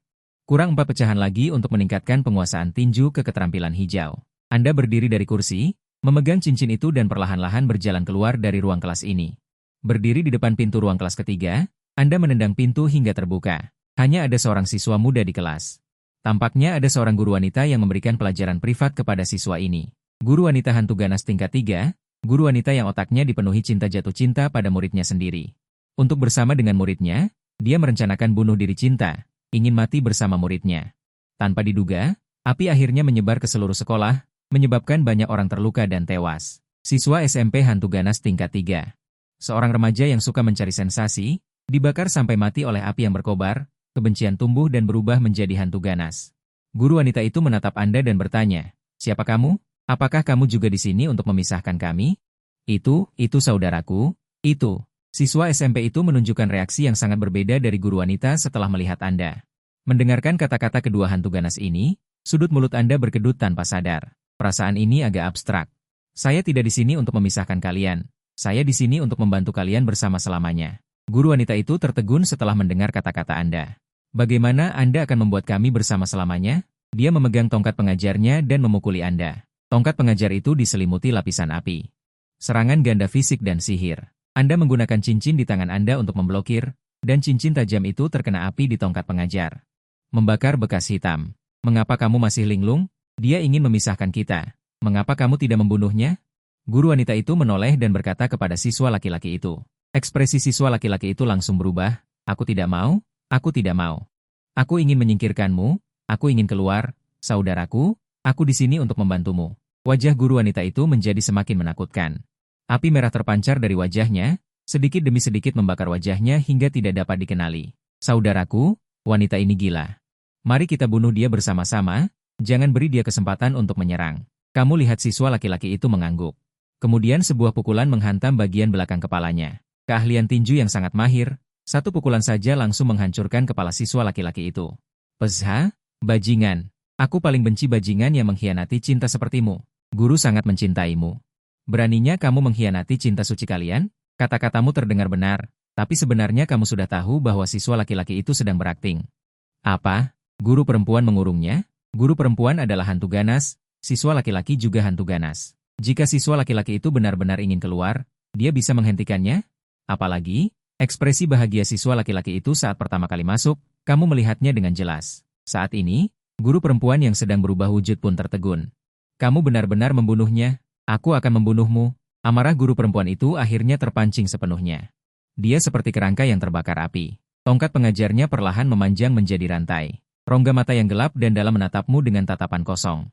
Speaker 1: Kurang 4 pecahan lagi untuk meningkatkan penguasaan tinju ke keterampilan hijau. Anda berdiri dari kursi, memegang cincin itu dan perlahan-lahan berjalan keluar dari ruang kelas ini. Berdiri di depan pintu ruang kelas ketiga, Anda menendang pintu hingga terbuka. Hanya ada seorang siswa muda di kelas. Tampaknya ada seorang guru wanita yang memberikan pelajaran privat kepada siswa ini. Guru wanita hantu ganas tingkat 3, guru wanita yang otaknya dipenuhi cinta jatuh cinta pada muridnya sendiri. Untuk bersama dengan muridnya, dia merencanakan bunuh diri cinta, ingin mati bersama muridnya. Tanpa diduga, api akhirnya menyebar ke seluruh sekolah, menyebabkan banyak orang terluka dan tewas. Siswa SMP hantu ganas tingkat 3. Seorang remaja yang suka mencari sensasi, dibakar sampai mati oleh api yang berkobar, kebencian tumbuh dan berubah menjadi hantu ganas. Guru wanita itu menatap Anda dan bertanya, "Siapa kamu? Apakah kamu juga di sini untuk memisahkan kami?" Itu saudaraku, itu." Siswa SMP itu menunjukkan reaksi yang sangat berbeda dari guru wanita setelah melihat Anda. Mendengarkan kata-kata kedua hantu ganas ini, sudut mulut Anda berkedut tanpa sadar. Perasaan ini agak abstrak. Saya tidak di sini untuk memisahkan kalian. Saya di sini untuk membantu kalian bersama selamanya. Guru wanita itu tertegun setelah mendengar kata-kata Anda. Bagaimana Anda akan membuat kami bersama selamanya? Dia memegang tongkat pengajarnya dan memukuli Anda. Tongkat pengajar itu diselimuti lapisan api. Serangan ganda fisik dan sihir. Anda menggunakan cincin di tangan Anda untuk memblokir, dan cincin tajam itu terkena api di tongkat pengajar. Membakar bekas hitam. Mengapa kamu masih linglung? Dia ingin memisahkan kita. Mengapa kamu tidak membunuhnya? Guru wanita itu menoleh dan berkata kepada siswa laki-laki itu. Ekspresi siswa laki-laki itu langsung berubah. Aku tidak mau, aku tidak mau. Aku ingin menyingkirkanmu, aku ingin keluar, saudaraku, aku di sini untuk membantumu. Wajah guru wanita itu menjadi semakin menakutkan. Api merah terpancar dari wajahnya, sedikit demi sedikit membakar wajahnya hingga tidak dapat dikenali. Saudaraku, wanita ini gila. Mari kita bunuh dia bersama-sama. Jangan beri dia kesempatan untuk menyerang. Kamu lihat siswa laki-laki itu mengangguk. Kemudian sebuah pukulan menghantam bagian belakang kepalanya. Keahlian tinju yang sangat mahir, satu pukulan saja langsung menghancurkan kepala siswa laki-laki itu. Pesha, bajingan. Aku paling benci bajingan yang mengkhianati cinta sepertimu. Guru sangat mencintaimu. Beraninya kamu mengkhianati cinta suci kalian? Kata-katamu terdengar benar, tapi sebenarnya kamu sudah tahu bahwa siswa laki-laki itu sedang berakting. Apa? Guru perempuan mengurungnya? Guru perempuan adalah hantu ganas, siswa laki-laki juga hantu ganas. Jika siswa laki-laki itu benar-benar ingin keluar, dia bisa menghentikannya? Apalagi, ekspresi bahagia siswa laki-laki itu saat pertama kali masuk, kamu melihatnya dengan jelas. Saat ini, guru perempuan yang sedang berubah wujud pun tertegun. Kamu benar-benar membunuhnya? Aku akan membunuhmu. Amarah guru perempuan itu akhirnya terpancing sepenuhnya. Dia seperti kerangka yang terbakar api. Tongkat pengajarnya perlahan memanjang menjadi rantai. Rongga mata yang gelap dan dalam menatapmu dengan tatapan kosong.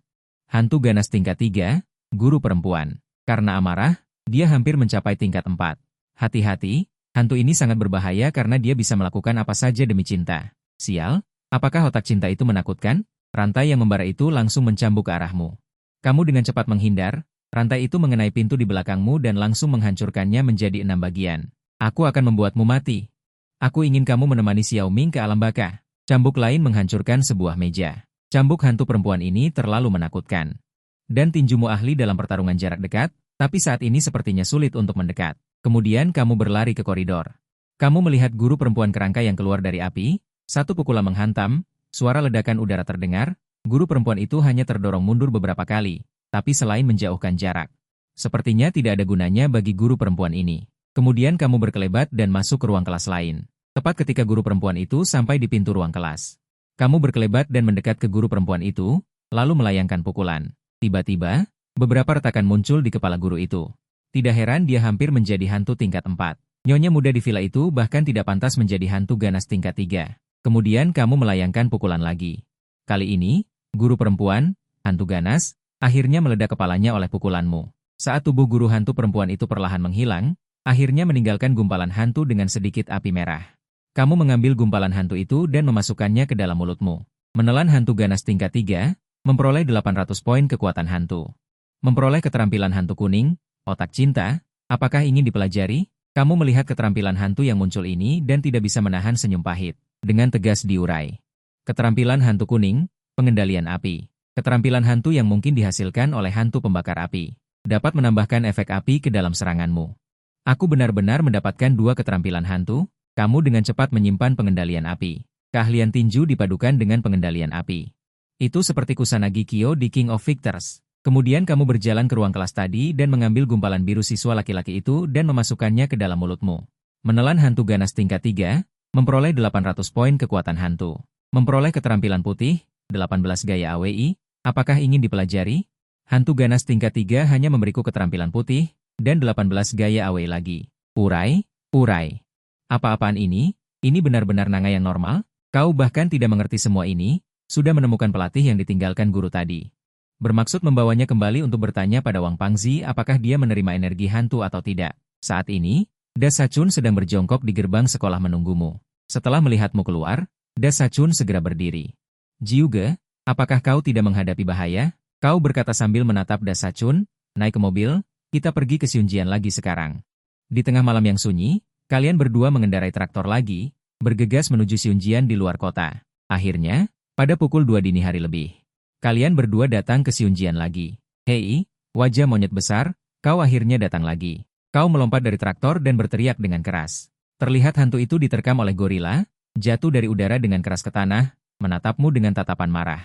Speaker 1: Hantu ganas tingkat 3, guru perempuan. Karena amarah, dia hampir mencapai tingkat 4. Hati-hati, hantu ini sangat berbahaya karena dia bisa melakukan apa saja demi cinta. Sial, apakah otak cinta itu menakutkan? Rantai yang membara itu langsung mencambuk ke arahmu. Kamu dengan cepat menghindar, rantai itu mengenai pintu di belakangmu dan langsung menghancurkannya menjadi 6 bagian. Aku akan membuatmu mati. Aku ingin kamu menemani Xiao Ming ke alam baka. Cambuk lain menghancurkan sebuah meja. Cambuk hantu perempuan ini terlalu menakutkan. Dan tinjumu ahli dalam pertarungan jarak dekat, tapi saat ini sepertinya sulit untuk mendekat. Kemudian kamu berlari ke koridor. Kamu melihat guru perempuan kerangka yang keluar dari api, satu pukulan menghantam, suara ledakan udara terdengar, guru perempuan itu hanya terdorong mundur beberapa kali, tapi selain menjauhkan jarak. Sepertinya tidak ada gunanya bagi guru perempuan ini. Kemudian kamu berkelebat dan masuk ke ruang kelas lain. Tepat ketika guru perempuan itu sampai di pintu ruang kelas. Kamu berkelebat dan mendekat ke guru perempuan itu, lalu melayangkan pukulan. Tiba-tiba, beberapa retakan muncul di kepala guru itu. Tidak heran dia hampir menjadi hantu tingkat 4. Nyonya muda di villa itu bahkan tidak pantas menjadi hantu ganas tingkat 3. Kemudian kamu melayangkan pukulan lagi. Kali ini, guru perempuan, hantu ganas, akhirnya meledak kepalanya oleh pukulanmu. Saat tubuh guru hantu perempuan itu perlahan menghilang, akhirnya meninggalkan gumpalan hantu dengan sedikit api merah. Kamu mengambil gumpalan hantu itu dan memasukkannya ke dalam mulutmu. Menelan hantu ganas tingkat 3, memperoleh 800 poin kekuatan hantu. Memperoleh keterampilan hantu kuning, otak cinta, apakah ingin dipelajari? Kamu melihat keterampilan hantu yang muncul ini dan tidak bisa menahan senyum pahit. Dengan tegas diurai. Keterampilan hantu kuning, pengendalian api. Keterampilan hantu yang mungkin dihasilkan oleh hantu pembakar api. Dapat menambahkan efek api ke dalam seranganmu. Aku benar-benar mendapatkan 2 keterampilan hantu. Kamu dengan cepat menyimpan pengendalian api. Keahlian tinju dipadukan dengan pengendalian api. Itu seperti Kusanagi Kyo di King of Fighters. Kemudian kamu berjalan ke ruang kelas tadi dan mengambil gumpalan biru siswa laki-laki itu dan memasukkannya ke dalam mulutmu. Menelan hantu ganas tingkat 3, memperoleh 800 poin kekuatan hantu. Memperoleh keterampilan putih, 18 gaya AWI, apakah ingin dipelajari? Hantu ganas tingkat 3 hanya memberiku keterampilan putih, dan 18 gaya AWI lagi. Urai, urai. Apa-apaan ini? Ini benar-benar Nanga yang normal? Kau bahkan tidak mengerti semua ini, sudah menemukan pelatih yang ditinggalkan guru tadi. Bermaksud membawanya kembali untuk bertanya pada Wang Pangzi apakah dia menerima energi hantu atau tidak. Saat ini, Da Sachun sedang berjongkok di gerbang sekolah menunggumu. Setelah melihatmu keluar, Da Sachun segera berdiri. Jiuge, apakah kau tidak menghadapi bahaya? Kau berkata sambil menatap Da Sachun, naik ke mobil, kita pergi ke Xunjian lagi sekarang. Di tengah malam yang sunyi, kalian berdua mengendarai traktor lagi, bergegas menuju Xunjian di luar kota. Akhirnya, pada pukul 2 dini hari lebih, kalian berdua datang ke Xunjian lagi. Hei, wajah monyet besar, kau akhirnya datang lagi. Kau melompat dari traktor dan berteriak dengan keras. Terlihat hantu itu diterkam oleh gorila, jatuh dari udara dengan keras ke tanah, menatapmu dengan tatapan marah.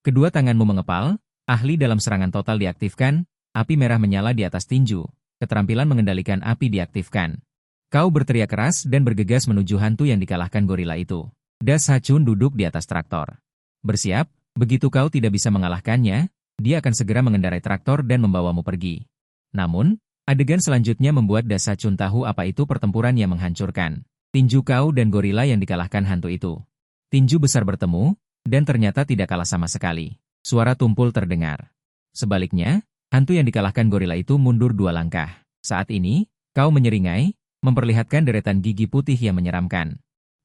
Speaker 1: Kedua tanganmu mengepal, ahli dalam serangan total diaktifkan, api merah menyala di atas tinju, keterampilan mengendalikan api diaktifkan. Kau berteriak keras dan bergegas menuju hantu yang dikalahkan gorila itu. Da Sachun duduk di atas traktor. Bersiap, begitu kau tidak bisa mengalahkannya, dia akan segera mengendarai traktor dan membawamu pergi. Namun, adegan selanjutnya membuat Da Sachun tahu apa itu pertempuran yang menghancurkan. Tinju kau dan gorila yang dikalahkan hantu itu. Tinju besar bertemu, dan ternyata tidak kalah sama sekali. Suara tumpul terdengar. Sebaliknya, hantu yang dikalahkan gorila itu mundur 2 langkah. Saat ini, kau menyeringai, memperlihatkan deretan gigi putih yang menyeramkan.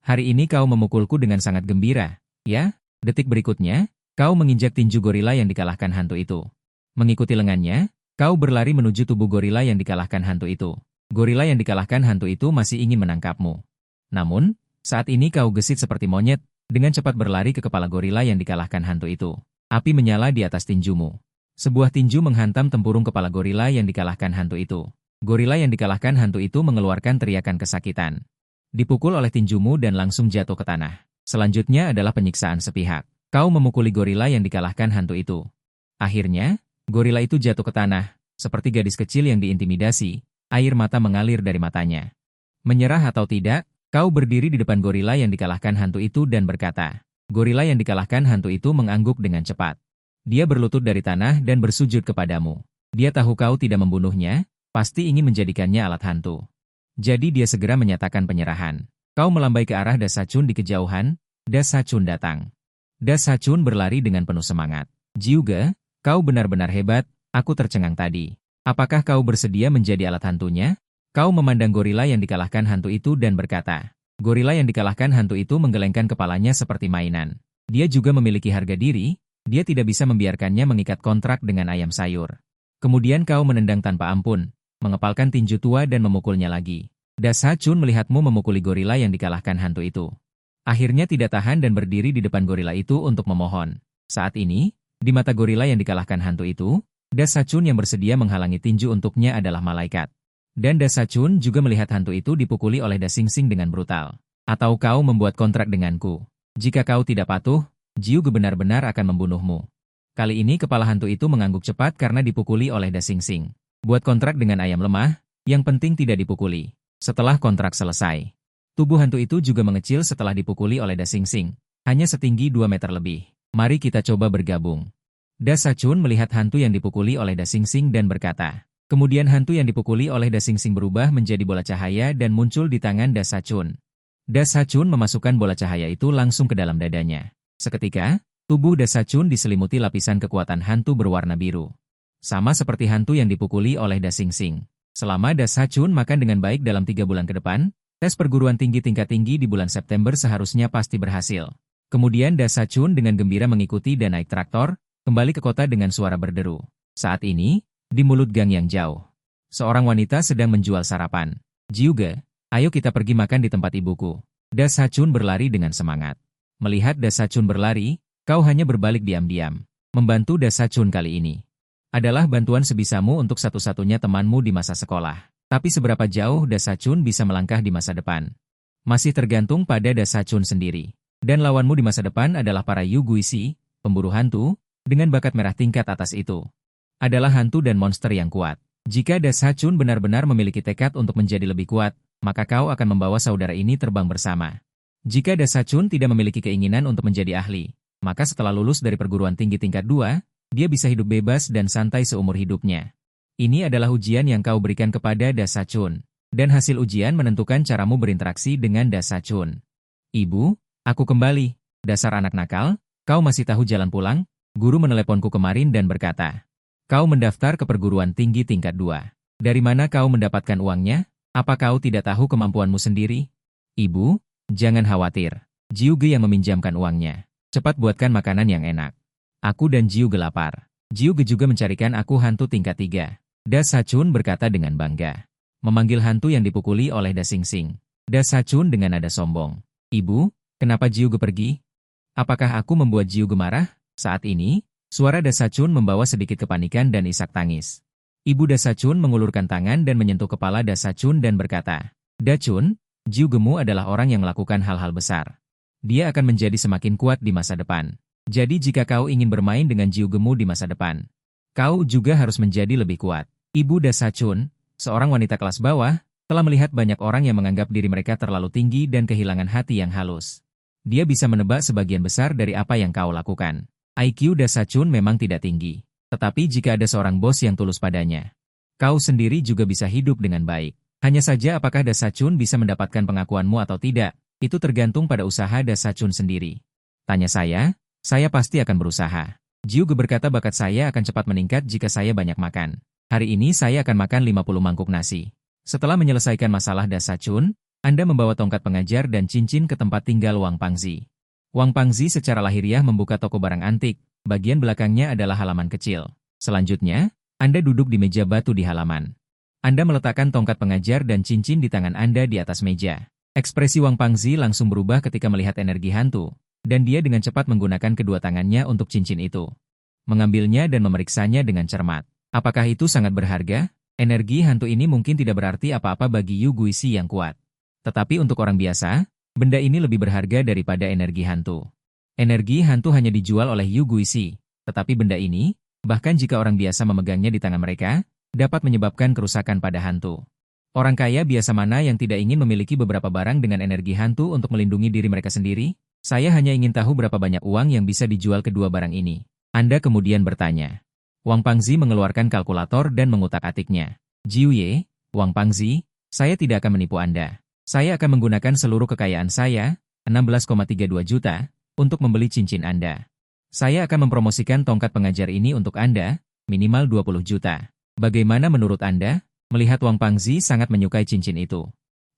Speaker 1: Hari ini kau memukulku dengan sangat gembira, ya? Detik berikutnya, kau menginjak tinju gorila yang dikalahkan hantu itu. Mengikuti lengannya, kau berlari menuju tubuh gorila yang dikalahkan hantu itu. Gorila yang dikalahkan hantu itu masih ingin menangkapmu. Namun, saat ini kau gesit seperti monyet, dengan cepat berlari ke kepala gorila yang dikalahkan hantu itu. Api menyala di atas tinjumu. Sebuah tinju menghantam tempurung kepala gorila yang dikalahkan hantu itu. Gorila yang dikalahkan hantu itu mengeluarkan teriakan kesakitan. Dipukul oleh tinjumu dan langsung jatuh ke tanah. Selanjutnya adalah penyiksaan sepihak. Kau memukuli gorila yang dikalahkan hantu itu. Akhirnya, gorila itu jatuh ke tanah, seperti gadis kecil yang diintimidasi, air mata mengalir dari matanya. Menyerah atau tidak, kau berdiri di depan gorila yang dikalahkan hantu itu dan berkata. Gorila yang dikalahkan hantu itu mengangguk dengan cepat. Dia berlutut dari tanah dan bersujud kepadamu. Dia tahu kau tidak membunuhnya, pasti ingin menjadikannya alat hantu. Jadi dia segera menyatakan penyerahan. Kau melambai ke arah Da Sachun di kejauhan, Da Sachun datang. Da Sachun berlari dengan penuh semangat. Jiuge, kau benar-benar hebat, aku tercengang tadi. Apakah kau bersedia menjadi alat hantunya? Kau memandang gorila yang dikalahkan hantu itu dan berkata. Gorila yang dikalahkan hantu itu menggelengkan kepalanya seperti mainan. Dia juga memiliki harga diri, dia tidak bisa membiarkannya mengikat kontrak dengan ayam sayur. Kemudian kau menendang tanpa ampun, mengepalkan tinju tua dan memukulnya lagi. Da Sachun melihatmu memukuli gorila yang dikalahkan hantu itu. Akhirnya tidak tahan dan berdiri di depan gorila itu untuk memohon. Saat ini, di mata gorila yang dikalahkan hantu itu, Da Sachun yang bersedia menghalangi tinju untuknya adalah malaikat. Dan Da Sachun juga melihat hantu itu dipukuli oleh Da Singsing dengan brutal. Atau kau membuat kontrak denganku. Jika kau tidak patuh, Jiuge benar-benar akan membunuhmu. Kali ini kepala hantu itu mengangguk cepat karena dipukuli oleh Da Singsing. Buat kontrak dengan ayam lemah, yang penting tidak dipukuli. Setelah kontrak selesai, tubuh hantu itu juga mengecil setelah dipukuli oleh Da Singsing. Hanya setinggi 2 meter lebih. Mari kita coba bergabung. Da Sachun melihat hantu yang dipukuli oleh Da Singsing dan berkata. Kemudian hantu yang dipukuli oleh Da Singsing berubah menjadi bola cahaya dan muncul di tangan Da Sachun. Da Sachun memasukkan bola cahaya itu langsung ke dalam dadanya. Seketika, tubuh Da Sachun diselimuti lapisan kekuatan hantu berwarna biru. Sama seperti hantu yang dipukuli oleh Da Singsing. Selama Da Sachun makan dengan baik dalam 3 bulan ke depan, tes perguruan tinggi tingkat tinggi di bulan September seharusnya pasti berhasil. Kemudian Da Sachun dengan gembira mengikuti dan naik traktor, kembali ke kota dengan suara berderu. Saat ini, di mulut gang yang jauh, seorang wanita sedang menjual sarapan. Jiuge, ayo kita pergi makan di tempat ibuku. Da Sachun berlari dengan semangat. Melihat Da Sachun berlari, kau hanya berbalik diam-diam. Membantu Da Sachun kali ini adalah bantuan sebisamu untuk satu-satunya temanmu di masa sekolah. Tapi seberapa jauh Da Sachun bisa melangkah di masa depan? Masih tergantung pada Da Sachun sendiri. Dan lawanmu di masa depan adalah para Yu Guisi, pemburu hantu, dengan bakat merah tingkat atas itu. Adalah hantu dan monster yang kuat. Jika Das Hachun benar-benar memiliki tekad untuk menjadi lebih kuat, maka kau akan membawa saudara ini terbang bersama. Jika Das Hachun tidak memiliki keinginan untuk menjadi ahli, maka setelah lulus dari perguruan tinggi tingkat 2, dia bisa hidup bebas dan santai seumur hidupnya. Ini adalah ujian yang kau berikan kepada Das Hachun. Dan hasil ujian menentukan caramu berinteraksi dengan Das Hachun. Ibu, aku kembali. Dasar anak nakal, kau masih tahu jalan pulang? Guru meneleponku kemarin dan berkata, kau mendaftar ke perguruan tinggi tingkat 2. Dari mana kau mendapatkan uangnya? Apa kau tidak tahu kemampuanmu sendiri? Ibu, jangan khawatir. Jiuge yang meminjamkan uangnya. Cepat buatkan makanan yang enak. Aku dan Jiuge lapar. Jiuge juga mencarikan aku hantu tingkat 3. Das Hachun berkata dengan bangga. Memanggil hantu yang dipukuli oleh Da Xingxing. Das Hachun dengan nada sombong. Ibu, kenapa Jiuge pergi? Apakah aku membuat Jiuge marah? Saat ini, suara Das Hachun membawa sedikit kepanikan dan isak tangis. Ibu Das Hachun mengulurkan tangan dan menyentuh kepala Das Hachun dan berkata, Dachun, Jiugemu adalah orang yang melakukan hal-hal besar. Dia akan menjadi semakin kuat di masa depan. Jadi jika kau ingin bermain dengan Jiugemu di masa depan, kau juga harus menjadi lebih kuat. Ibu Das Hachun, seorang wanita kelas bawah, telah melihat banyak orang yang menganggap diri mereka terlalu tinggi dan kehilangan hati yang halus. Dia bisa menebak sebagian besar dari apa yang kau lakukan. IQ Das Hachun memang tidak tinggi. Tetapi jika ada seorang bos yang tulus padanya, kau sendiri juga bisa hidup dengan baik. Hanya saja apakah Das Hachun bisa mendapatkan pengakuanmu atau tidak, itu tergantung pada usaha Das Hachun sendiri. Tanya saya pasti akan berusaha. Jiuge berkata bakat saya akan cepat meningkat jika saya banyak makan. Hari ini saya akan makan 50 mangkuk nasi. Setelah menyelesaikan masalah Das Hachun, Anda membawa tongkat pengajar dan cincin ke tempat tinggal Wang Pangzi. Wang Pangzi secara lahiriah membuka toko barang antik, bagian belakangnya adalah halaman kecil. Selanjutnya, Anda duduk di meja batu di halaman. Anda meletakkan tongkat pengajar dan cincin di tangan Anda di atas meja. Ekspresi Wang Pangzi langsung berubah ketika melihat energi hantu, dan dia dengan cepat menggunakan kedua tangannya untuk cincin itu. Mengambilnya dan memeriksanya dengan cermat. Apakah itu sangat berharga? Energi hantu ini mungkin tidak berarti apa-apa bagi Yu Guisi yang kuat. Tetapi untuk orang biasa, benda ini lebih berharga daripada energi hantu. Energi hantu hanya dijual oleh Yu Guisi, tetapi benda ini, bahkan jika orang biasa memegangnya di tangan mereka, dapat menyebabkan kerusakan pada hantu. Orang kaya biasa mana yang tidak ingin memiliki beberapa barang dengan energi hantu untuk melindungi diri mereka sendiri? Saya hanya ingin tahu berapa banyak uang yang bisa dijual kedua barang ini. Anda kemudian bertanya. Wang Pangzi mengeluarkan kalkulator dan mengutak-atiknya. Jiuye, Wang Pangzi, saya tidak akan menipu Anda. Saya akan menggunakan seluruh kekayaan saya, 16,32 juta, untuk membeli cincin Anda. Saya akan mempromosikan tongkat pengajar ini untuk Anda, minimal 20 juta. Bagaimana menurut Anda? Melihat Wang Pangzi sangat menyukai cincin itu.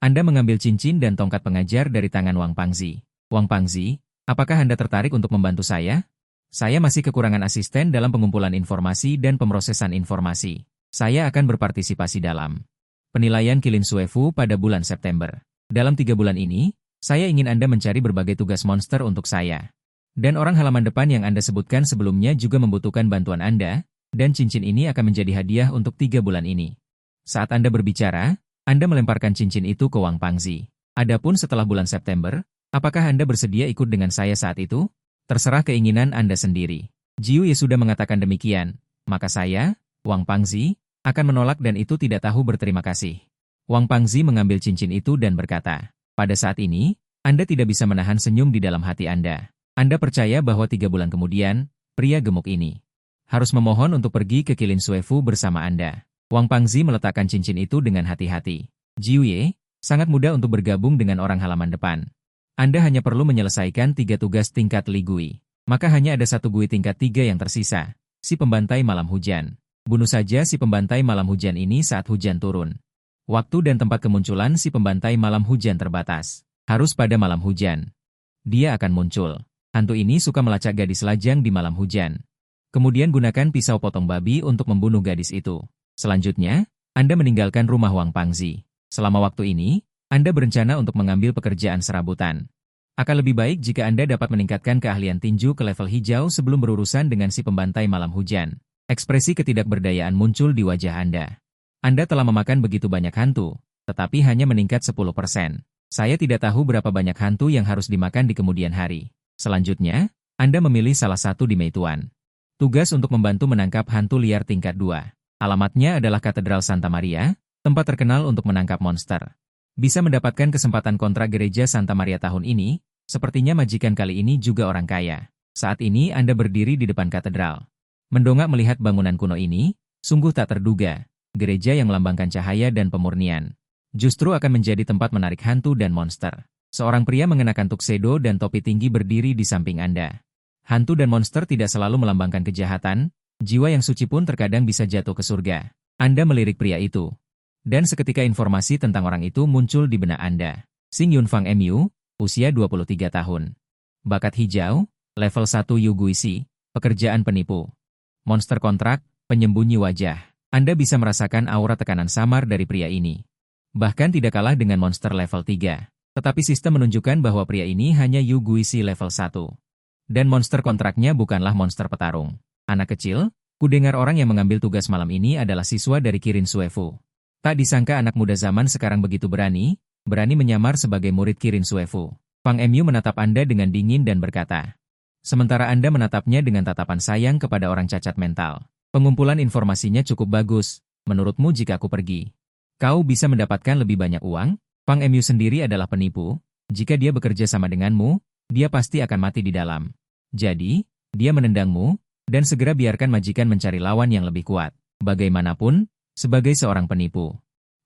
Speaker 1: Anda mengambil cincin dan tongkat pengajar dari tangan Wang Pangzi. Wang Pangzi, apakah Anda tertarik untuk membantu saya? Saya masih kekurangan asisten dalam pengumpulan informasi dan pemrosesan informasi. Saya akan berpartisipasi dalam penilaian Kilin Suefu pada bulan September. Dalam 3 bulan ini, saya ingin Anda mencari berbagai tugas monster untuk saya. Dan orang halaman depan yang Anda sebutkan sebelumnya juga membutuhkan bantuan Anda, dan cincin ini akan menjadi hadiah untuk 3 bulan ini. Saat Anda berbicara, Anda melemparkan cincin itu ke Wang Pangzi. Adapun setelah bulan September, apakah Anda bersedia ikut dengan saya saat itu? Terserah keinginan Anda sendiri. Jiuye sudah mengatakan demikian, maka saya, Wang Pangzi, akan menolak dan itu tidak tahu berterima kasih. Wang Pangzi mengambil cincin itu dan berkata, pada saat ini, Anda tidak bisa menahan senyum di dalam hati Anda. Anda percaya bahwa 3 bulan kemudian, pria gemuk ini harus memohon untuk pergi ke Kilin Suefu bersama Anda. Wang Pangzi meletakkan cincin itu dengan hati-hati. Jiuye, sangat mudah untuk bergabung dengan orang halaman depan. Anda hanya perlu menyelesaikan 3 tugas tingkat Li Gui. Maka hanya ada 1 Gui tingkat 3 yang tersisa, si pembantai malam hujan. Bunuh saja si pembantai malam hujan ini saat hujan turun. Waktu dan tempat kemunculan si pembantai malam hujan terbatas. Harus pada malam hujan. Dia akan muncul. Hantu ini suka melacak gadis lajang di malam hujan. Kemudian gunakan pisau potong babi untuk membunuh gadis itu. Selanjutnya, Anda meninggalkan rumah Wang Pangzi. Selama waktu ini, Anda berencana untuk mengambil pekerjaan serabutan. Akan lebih baik jika Anda dapat meningkatkan keahlian tinju ke level hijau sebelum berurusan dengan si pembantai malam hujan. Ekspresi ketidakberdayaan muncul di wajah Anda. Anda telah memakan begitu banyak hantu, tetapi hanya meningkat 10%. Saya tidak tahu berapa banyak hantu yang harus dimakan di kemudian hari. Selanjutnya, Anda memilih salah satu di Meituan. Tugas untuk membantu menangkap hantu liar tingkat 2. Alamatnya adalah Katedral Santa Maria, tempat terkenal untuk menangkap monster. Bisa mendapatkan kesempatan kontrak gereja Santa Maria tahun ini, sepertinya majikan kali ini juga orang kaya. Saat ini Anda berdiri di depan katedral. Mendongak melihat bangunan kuno ini, sungguh tak terduga. Gereja yang melambangkan cahaya dan pemurnian justru akan menjadi tempat menarik hantu dan monster. Seorang pria mengenakan tuxedo dan topi tinggi berdiri di samping Anda. Hantu dan monster tidak selalu melambangkan kejahatan, jiwa yang suci pun terkadang bisa jatuh ke surga. Anda melirik pria itu. Dan seketika informasi tentang orang itu muncul di benak Anda. Xing Yunfang MU, usia 23 tahun. Bakat hijau, level 1 Yuguisi, pekerjaan penipu. Monster kontrak, penyembunyi wajah. Anda bisa merasakan aura tekanan samar dari pria ini. Bahkan tidak kalah dengan monster level 3. Tetapi sistem menunjukkan bahwa pria ini hanya Yuguisi level 1. Dan monster kontraknya bukanlah monster petarung. Anak kecil, ku dengar orang yang mengambil tugas malam ini adalah siswa dari Kirin Suefu. Tak disangka anak muda zaman sekarang begitu berani menyamar sebagai murid Kirin Suefu. Fang Mu menatap Anda dengan dingin dan berkata. Sementara Anda menatapnya dengan tatapan sayang kepada orang cacat mental. Pengumpulan informasinya cukup bagus, menurutmu jika aku pergi. Kau bisa mendapatkan lebih banyak uang? Fang Mu sendiri adalah penipu. Jika dia bekerja sama denganmu, dia pasti akan mati di dalam. Jadi, dia menendangmu, dan segera biarkan majikan mencari lawan yang lebih kuat. Bagaimanapun, sebagai seorang penipu.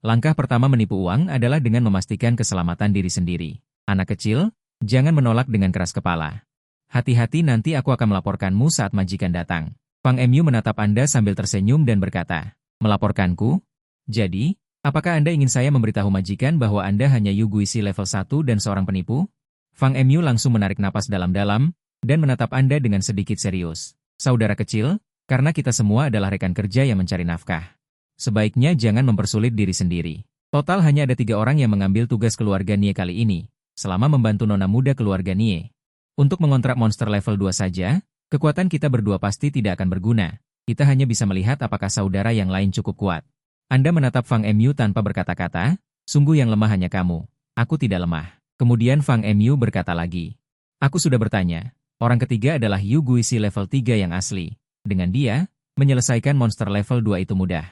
Speaker 1: Langkah pertama menipu uang adalah dengan memastikan keselamatan diri sendiri. Anak kecil, jangan menolak dengan keras kepala. Hati-hati nanti aku akan melaporkanmu saat majikan datang. Fang Mu menatap Anda sambil tersenyum dan berkata, melaporkanku? Jadi, apakah Anda ingin saya memberitahu majikan bahwa Anda hanya Yuguisi level 1 dan seorang penipu? Fang Mu langsung menarik napas dalam-dalam, dan menatap Anda dengan sedikit serius. Saudara kecil, karena kita semua adalah rekan kerja yang mencari nafkah. Sebaiknya jangan mempersulit diri sendiri. Total hanya ada 3 orang yang mengambil tugas keluarga Nie kali ini, selama membantu nona muda keluarga Nie. Untuk mengontrak monster level 2 saja, kekuatan kita berdua pasti tidak akan berguna. Kita hanya bisa melihat apakah saudara yang lain cukup kuat. Anda menatap Fang Mu tanpa berkata-kata, sungguh yang lemah hanya kamu. Aku tidak lemah. Kemudian Fang Mu berkata lagi. Aku sudah bertanya. Orang ketiga adalah Yuguisi level 3 yang asli. Dengan dia, menyelesaikan monster level 2 itu mudah.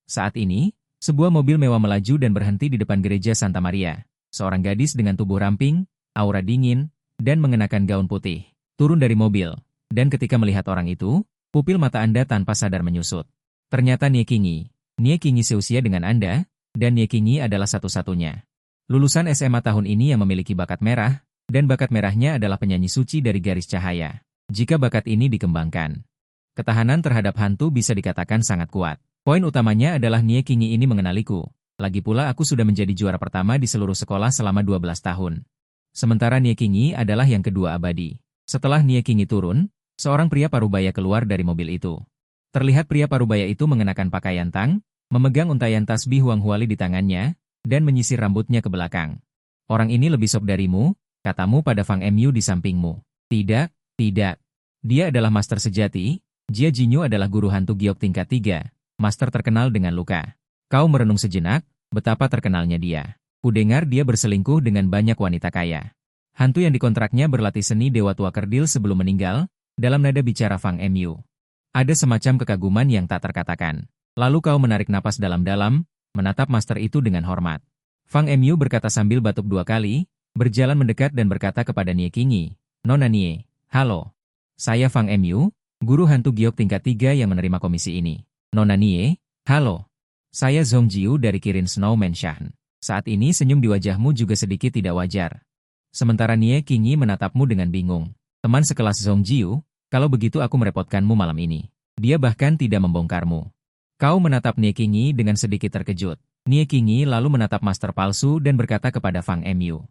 Speaker 1: Saat ini, sebuah mobil mewah melaju dan berhenti di depan gereja Santa Maria. Seorang gadis dengan tubuh ramping, aura dingin, dan mengenakan gaun putih. Turun dari mobil. Dan ketika melihat orang itu, pupil mata Anda tanpa sadar menyusut. Ternyata Nie Qingyi. Nie Qingyi seusia dengan Anda, dan Nie Qingyi adalah satu-satunya lulusan SMA tahun ini yang memiliki bakat merah, dan bakat merahnya adalah penyanyi suci dari garis cahaya. Jika bakat ini dikembangkan, ketahanan terhadap hantu bisa dikatakan sangat kuat. Poin utamanya adalah Nie Qingyi ini mengenaliku. Lagi pula aku sudah menjadi juara pertama di seluruh sekolah selama 12 tahun. Sementara Nie Qingyi adalah yang kedua abadi. Setelah Nie Qingyi turun, seorang pria parubaya keluar dari mobil itu. Terlihat pria parubaya itu mengenakan pakaian tang, memegang untaian tasbih Huang Huali di tangannya, dan menyisir rambutnya ke belakang. Orang ini lebih sok darimu, katamu pada Fang Mu di sampingmu. Tidak, tidak. Dia adalah master sejati. Jia Jinyu adalah guru hantu giok tingkat 3, master terkenal dengan luka. Kau merenung sejenak, betapa terkenalnya dia. Kudengar dia berselingkuh dengan banyak wanita kaya. Hantu yang dikontraknya berlatih seni Dewa Tua Kerdil sebelum meninggal, dalam nada bicara Fang Mu. Ada semacam kekaguman yang tak terkatakan. Lalu kau menarik napas dalam-dalam, menatap master itu dengan hormat. Fang Mu berkata sambil batuk 2 kali, berjalan mendekat dan berkata kepada Nie Qingyi, Nona Nie, halo. Saya Fang Mu, guru hantu giok tingkat 3 yang menerima komisi ini. Nona Nie, halo. Saya Zhong Jiu dari Kirin Snowman Shan. Saat ini senyum di wajahmu juga sedikit tidak wajar. Sementara Nie Qingyi menatapmu dengan bingung. Teman sekelas Zhong Jiu, kalau begitu aku merepotkanmu malam ini. Dia bahkan tidak membongkarmu. Kau menatap Nie Qingyi dengan sedikit terkejut. Nie Qingyi lalu menatap master palsu dan berkata kepada Fang Mu.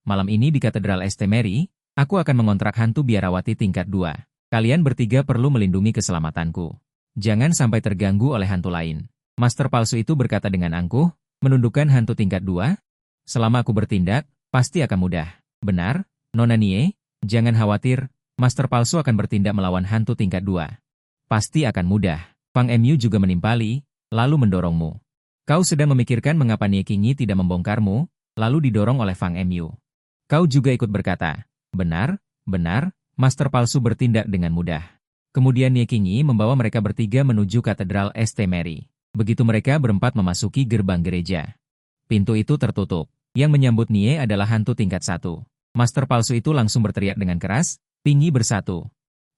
Speaker 1: Malam ini di Katedral St. Mary, aku akan mengontrak hantu biarawati tingkat 2. Kalian bertiga perlu melindungi keselamatanku. Jangan sampai terganggu oleh hantu lain. Master palsu itu berkata dengan angkuh, menundukkan hantu tingkat 2. Selama aku bertindak, pasti akan mudah. Benar, Nona Nie, jangan khawatir, master palsu akan bertindak melawan hantu tingkat 2. Pasti akan mudah. Fang Mu juga menimpali, lalu mendorongmu. Kau sedang memikirkan mengapa Nie Qingyi tidak membongkarmu, lalu didorong oleh Fang Emyu. Kau juga ikut berkata, benar, benar, Master Palsu bertindak dengan mudah. Kemudian Nie Qingyi membawa mereka bertiga menuju Katedral St. Mary. Begitu mereka berempat memasuki gerbang gereja. Pintu itu tertutup. Yang menyambut Nie adalah hantu tingkat 1. Master Palsu itu langsung berteriak dengan keras, Pingyi bersatu.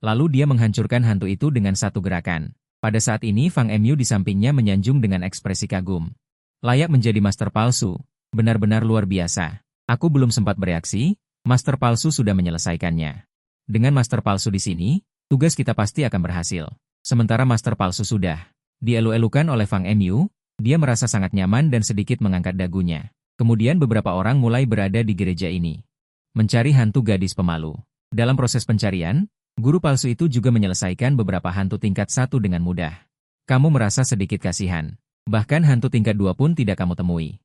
Speaker 1: Lalu dia menghancurkan hantu itu dengan satu gerakan. Pada saat ini Fang Emyu di sampingnya menyanjung dengan ekspresi kagum. Layak menjadi Master Palsu, benar-benar luar biasa. Aku belum sempat bereaksi, Master Palsu sudah menyelesaikannya. Dengan Master Palsu di sini, tugas kita pasti akan berhasil. Sementara Master Palsu sudah dielu-elukan oleh Fang Emyu, dia merasa sangat nyaman dan sedikit mengangkat dagunya. Kemudian beberapa orang mulai berada di gereja ini. Mencari hantu gadis pemalu. Dalam proses pencarian, guru palsu itu juga menyelesaikan beberapa hantu tingkat 1 dengan mudah. Kamu merasa sedikit kasihan. Bahkan hantu tingkat 2 pun tidak kamu temui.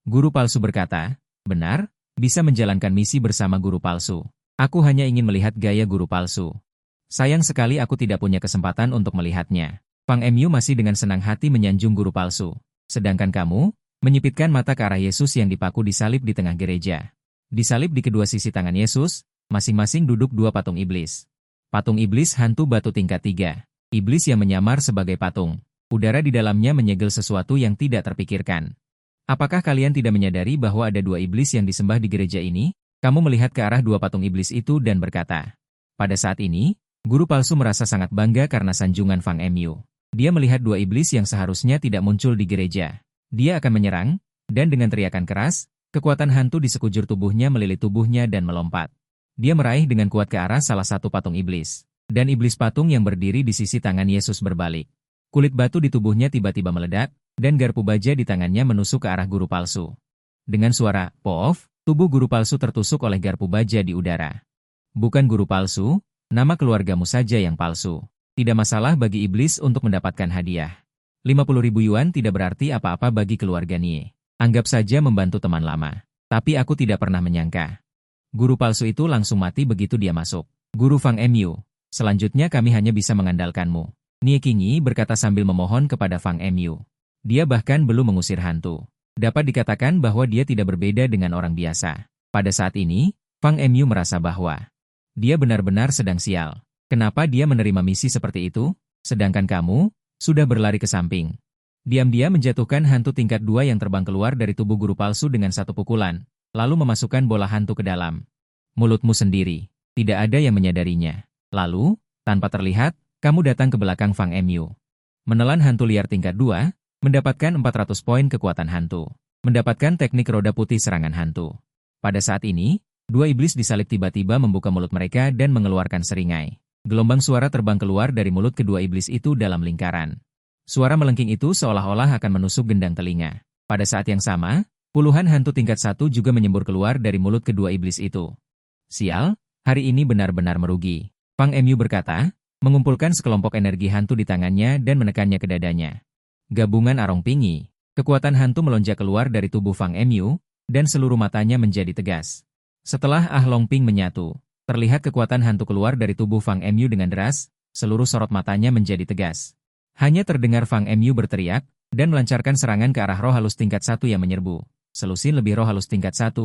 Speaker 1: Guru palsu berkata, benar, bisa menjalankan misi bersama guru palsu. Aku hanya ingin melihat gaya guru palsu. Sayang sekali aku tidak punya kesempatan untuk melihatnya. Fang Emyu masih dengan senang hati menyanjung guru palsu. Sedangkan kamu, menyipitkan mata ke arah Yesus yang dipaku disalib di tengah gereja. Disalib di kedua sisi tangan Yesus, masing-masing duduk dua patung iblis. Patung iblis hantu batu tingkat 3. Iblis yang menyamar sebagai patung. Udara di dalamnya menyegel sesuatu yang tidak terpikirkan. Apakah kalian tidak menyadari bahwa ada dua iblis yang disembah di gereja ini? Kamu melihat ke arah dua patung iblis itu dan berkata. Pada saat ini, guru palsu merasa sangat bangga karena sanjungan Fang Emyu. Dia melihat dua iblis yang seharusnya tidak muncul di gereja. Dia akan menyerang, dan dengan teriakan keras, kekuatan hantu di sekujur tubuhnya melilit tubuhnya dan melompat. Dia meraih dengan kuat ke arah salah satu patung iblis. Dan iblis patung yang berdiri di sisi tangan Yesus berbalik. Kulit batu di tubuhnya tiba-tiba meledak, dan garpu baja di tangannya menusuk ke arah guru palsu. Dengan suara, "Poof," tubuh guru palsu tertusuk oleh garpu baja di udara. Bukan guru palsu, nama keluargamu saja yang palsu. Tidak masalah bagi iblis untuk mendapatkan hadiah. 50.000 yuan tidak berarti apa-apa bagi keluarga Nie. Anggap saja membantu teman lama. Tapi aku tidak pernah menyangka. Guru palsu itu langsung mati begitu dia masuk. Guru Fang Emyu, selanjutnya kami hanya bisa mengandalkanmu. Nie Qingyi berkata sambil memohon kepada Fang Emyu. Dia bahkan belum mengusir hantu. Dapat dikatakan bahwa dia tidak berbeda dengan orang biasa. Pada saat ini, Fang Emyu merasa bahwa dia benar-benar sedang sial. Kenapa dia menerima misi seperti itu? Sedangkan kamu sudah berlari ke samping. Diam-diam menjatuhkan hantu tingkat 2 yang terbang keluar dari tubuh guru palsu dengan satu pukulan, lalu memasukkan bola hantu ke dalam mulutmu sendiri. Tidak ada yang menyadarinya. Lalu, tanpa terlihat, kamu datang ke belakang Fang Emyu. Menelan hantu liar tingkat 2, mendapatkan 400 poin kekuatan hantu. Mendapatkan teknik roda putih serangan hantu. Pada saat ini, dua iblis disalib tiba-tiba membuka mulut mereka dan mengeluarkan seringai. Gelombang suara terbang keluar dari mulut kedua iblis itu dalam lingkaran. Suara melengking itu seolah-olah akan menusuk gendang telinga. Pada saat yang sama, puluhan hantu tingkat 1 juga menyembur keluar dari mulut kedua iblis itu. Sial, hari ini benar-benar merugi. Fang Emyu berkata, mengumpulkan sekelompok energi hantu di tangannya dan menekannya ke dadanya. Gabungan Arong Pingyi. Kekuatan hantu melonjak keluar dari tubuh Fang Emyu, dan seluruh matanya menjadi tegas. Setelah Ah Long Ping menyatu, terlihat kekuatan hantu keluar dari tubuh Fang Emyu dengan deras, seluruh sorot matanya menjadi tegas. Hanya terdengar Fang Emyu berteriak, dan melancarkan serangan ke arah roh halus tingkat 1 yang menyerbu. Selusin lebih roh halus tingkat 1,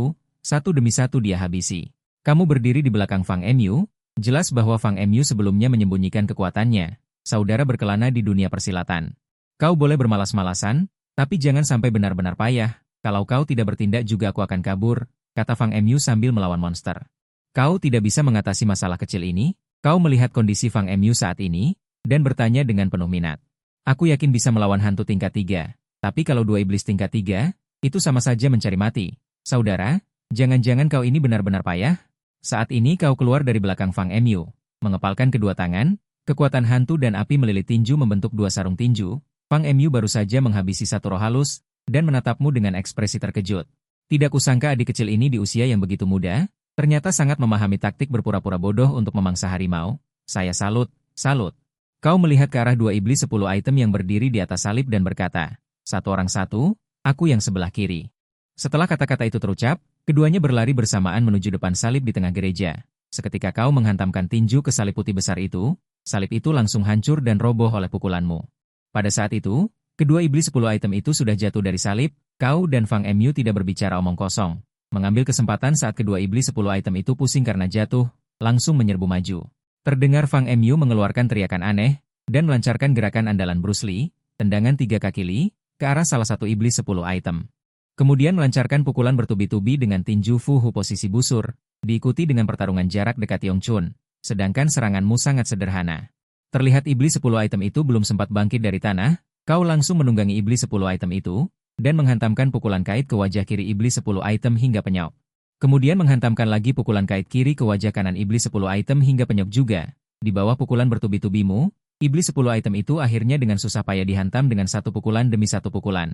Speaker 1: satu demi satu dia habisi. Kamu berdiri di belakang Fang Emyu, jelas bahwa Fang Emyu sebelumnya menyembunyikan kekuatannya. Saudara berkelana di dunia persilatan. Kau boleh bermalas-malasan, tapi jangan sampai benar-benar payah. Kalau kau tidak bertindak juga aku akan kabur, kata Fang Emyu sambil melawan monster. Kau tidak bisa mengatasi masalah kecil ini? Kau melihat kondisi Fang Emyu saat ini, dan bertanya dengan penuh minat. Aku yakin bisa melawan hantu tingkat 3, tapi kalau dua iblis tingkat 3, itu sama saja mencari mati. Saudara, jangan-jangan kau ini benar-benar payah? Saat ini kau keluar dari belakang Fang Emyu, mengepalkan kedua tangan, kekuatan hantu dan api melilit tinju membentuk dua sarung tinju. Fang Emyu baru saja menghabisi satu roh halus, dan menatapmu dengan ekspresi terkejut. Tidak kusangka adik kecil ini di usia yang begitu muda, ternyata sangat memahami taktik berpura-pura bodoh untuk memangsa harimau. Saya salut, salut. Kau melihat ke arah dua iblis 10 item yang berdiri di atas salib dan berkata, satu orang satu, aku yang sebelah kiri. Setelah kata-kata itu terucap, keduanya berlari bersamaan menuju depan salib di tengah gereja. Seketika kau menghantamkan tinju ke salib putih besar itu, salib itu langsung hancur dan roboh oleh pukulanmu. Pada saat itu, Kedua iblis 10 item itu sudah jatuh dari salib, Kau dan Fang Mu tidak berbicara omong kosong. Mengambil kesempatan saat kedua iblis 10 item itu pusing karena jatuh, langsung menyerbu maju. Terdengar Fang Mu mengeluarkan teriakan aneh, dan melancarkan gerakan andalan Bruce Lee, tendangan 3 kaki Lee, ke arah salah satu iblis 10 item. Kemudian melancarkan pukulan bertubi-tubi dengan tinju Fuhu posisi busur, diikuti dengan pertarungan jarak dekat Yong Chun, sedangkan seranganmu sangat sederhana. Terlihat iblis 10 item itu belum sempat bangkit dari tanah, Kau langsung menunggangi iblis 10 item itu, dan menghantamkan pukulan kait ke wajah kiri iblis 10 item hingga penyok. Kemudian menghantamkan lagi pukulan kait kiri ke wajah kanan iblis 10 item hingga penyok juga. Di bawah pukulan bertubi-tubimu, iblis 10 item itu akhirnya dengan susah payah dihantam dengan satu pukulan demi satu pukulan,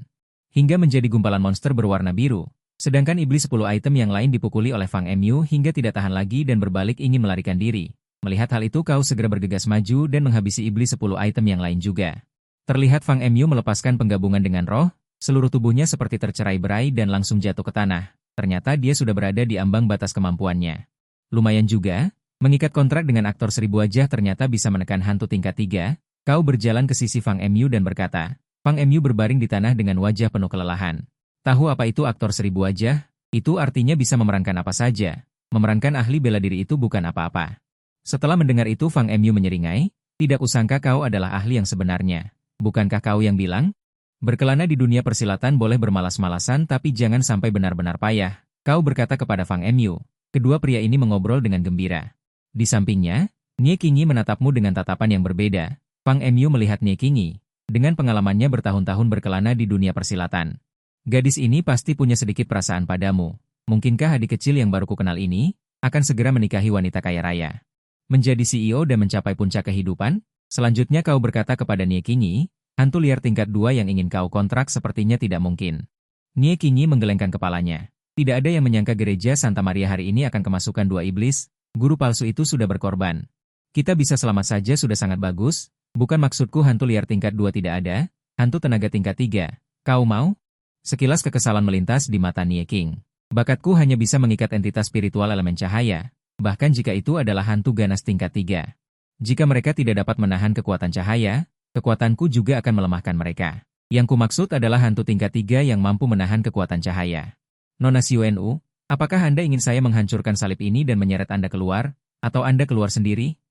Speaker 1: hingga menjadi gumpalan monster berwarna biru. Sedangkan iblis 10 item yang lain dipukuli oleh Fang Mu hingga tidak tahan lagi dan berbalik ingin melarikan diri. Melihat hal itu Kau segera bergegas maju dan menghabisi iblis 10 item yang lain juga. Terlihat Fang Mu melepaskan penggabungan dengan roh, seluruh tubuhnya seperti tercerai-berai dan langsung jatuh ke tanah. Ternyata dia sudah berada di ambang batas kemampuannya. Lumayan juga, mengikat kontrak dengan aktor 1000 wajah ternyata bisa menekan hantu tingkat 3. Kau berjalan ke sisi Fang Mu dan berkata, Fang Mu berbaring di tanah dengan wajah penuh kelelahan. Tahu apa itu aktor 1000 wajah? Itu artinya bisa memerankan apa saja. Memerankan ahli bela diri itu bukan apa-apa. Setelah mendengar itu Fang Mu menyeringai, tidak usangka kau adalah ahli yang sebenarnya. Bukankah kau yang bilang? Berkelana di dunia persilatan boleh bermalas-malasan tapi jangan sampai benar-benar payah. Kau berkata kepada Fang Mu. Kedua pria ini mengobrol dengan gembira. Di sampingnya, Nie Qingyi menatapmu dengan tatapan yang berbeda. Fang Mu melihat Nie Qingyi. Dengan pengalamannya bertahun-tahun berkelana di dunia persilatan. Gadis ini pasti punya sedikit perasaan padamu. Mungkinkah adik kecil yang baru kukenal ini akan segera menikahi wanita kaya raya? Menjadi CEO dan mencapai puncak kehidupan? Selanjutnya kau berkata kepada Nie Qingyi, hantu liar tingkat 2 yang ingin kau kontrak sepertinya tidak mungkin. Nie Qingyi menggelengkan kepalanya. Tidak ada yang menyangka gereja Santa Maria hari ini akan kemasukan 2 iblis, guru palsu itu sudah berkorban. Kita bisa selamat saja sudah sangat bagus, bukan maksudku hantu liar tingkat 2 tidak ada, hantu tenaga tingkat 3. Kau mau? Sekilas kekesalan melintas di mata Nie Qing. Bakatku hanya bisa mengikat entitas spiritual elemen cahaya, bahkan jika itu adalah hantu ganas tingkat 3. Jika mereka tidak dapat menahan kekuatan cahaya, kekuatanku juga akan melemahkan mereka. Yang kumaksud adalah hantu tingkat 3 yang mampu menahan kekuatan cahaya. Nona Xiuenu, apakah Anda ingin saya menghancurkan salib ini dan menyeret Anda keluar, atau Anda keluar sendiri?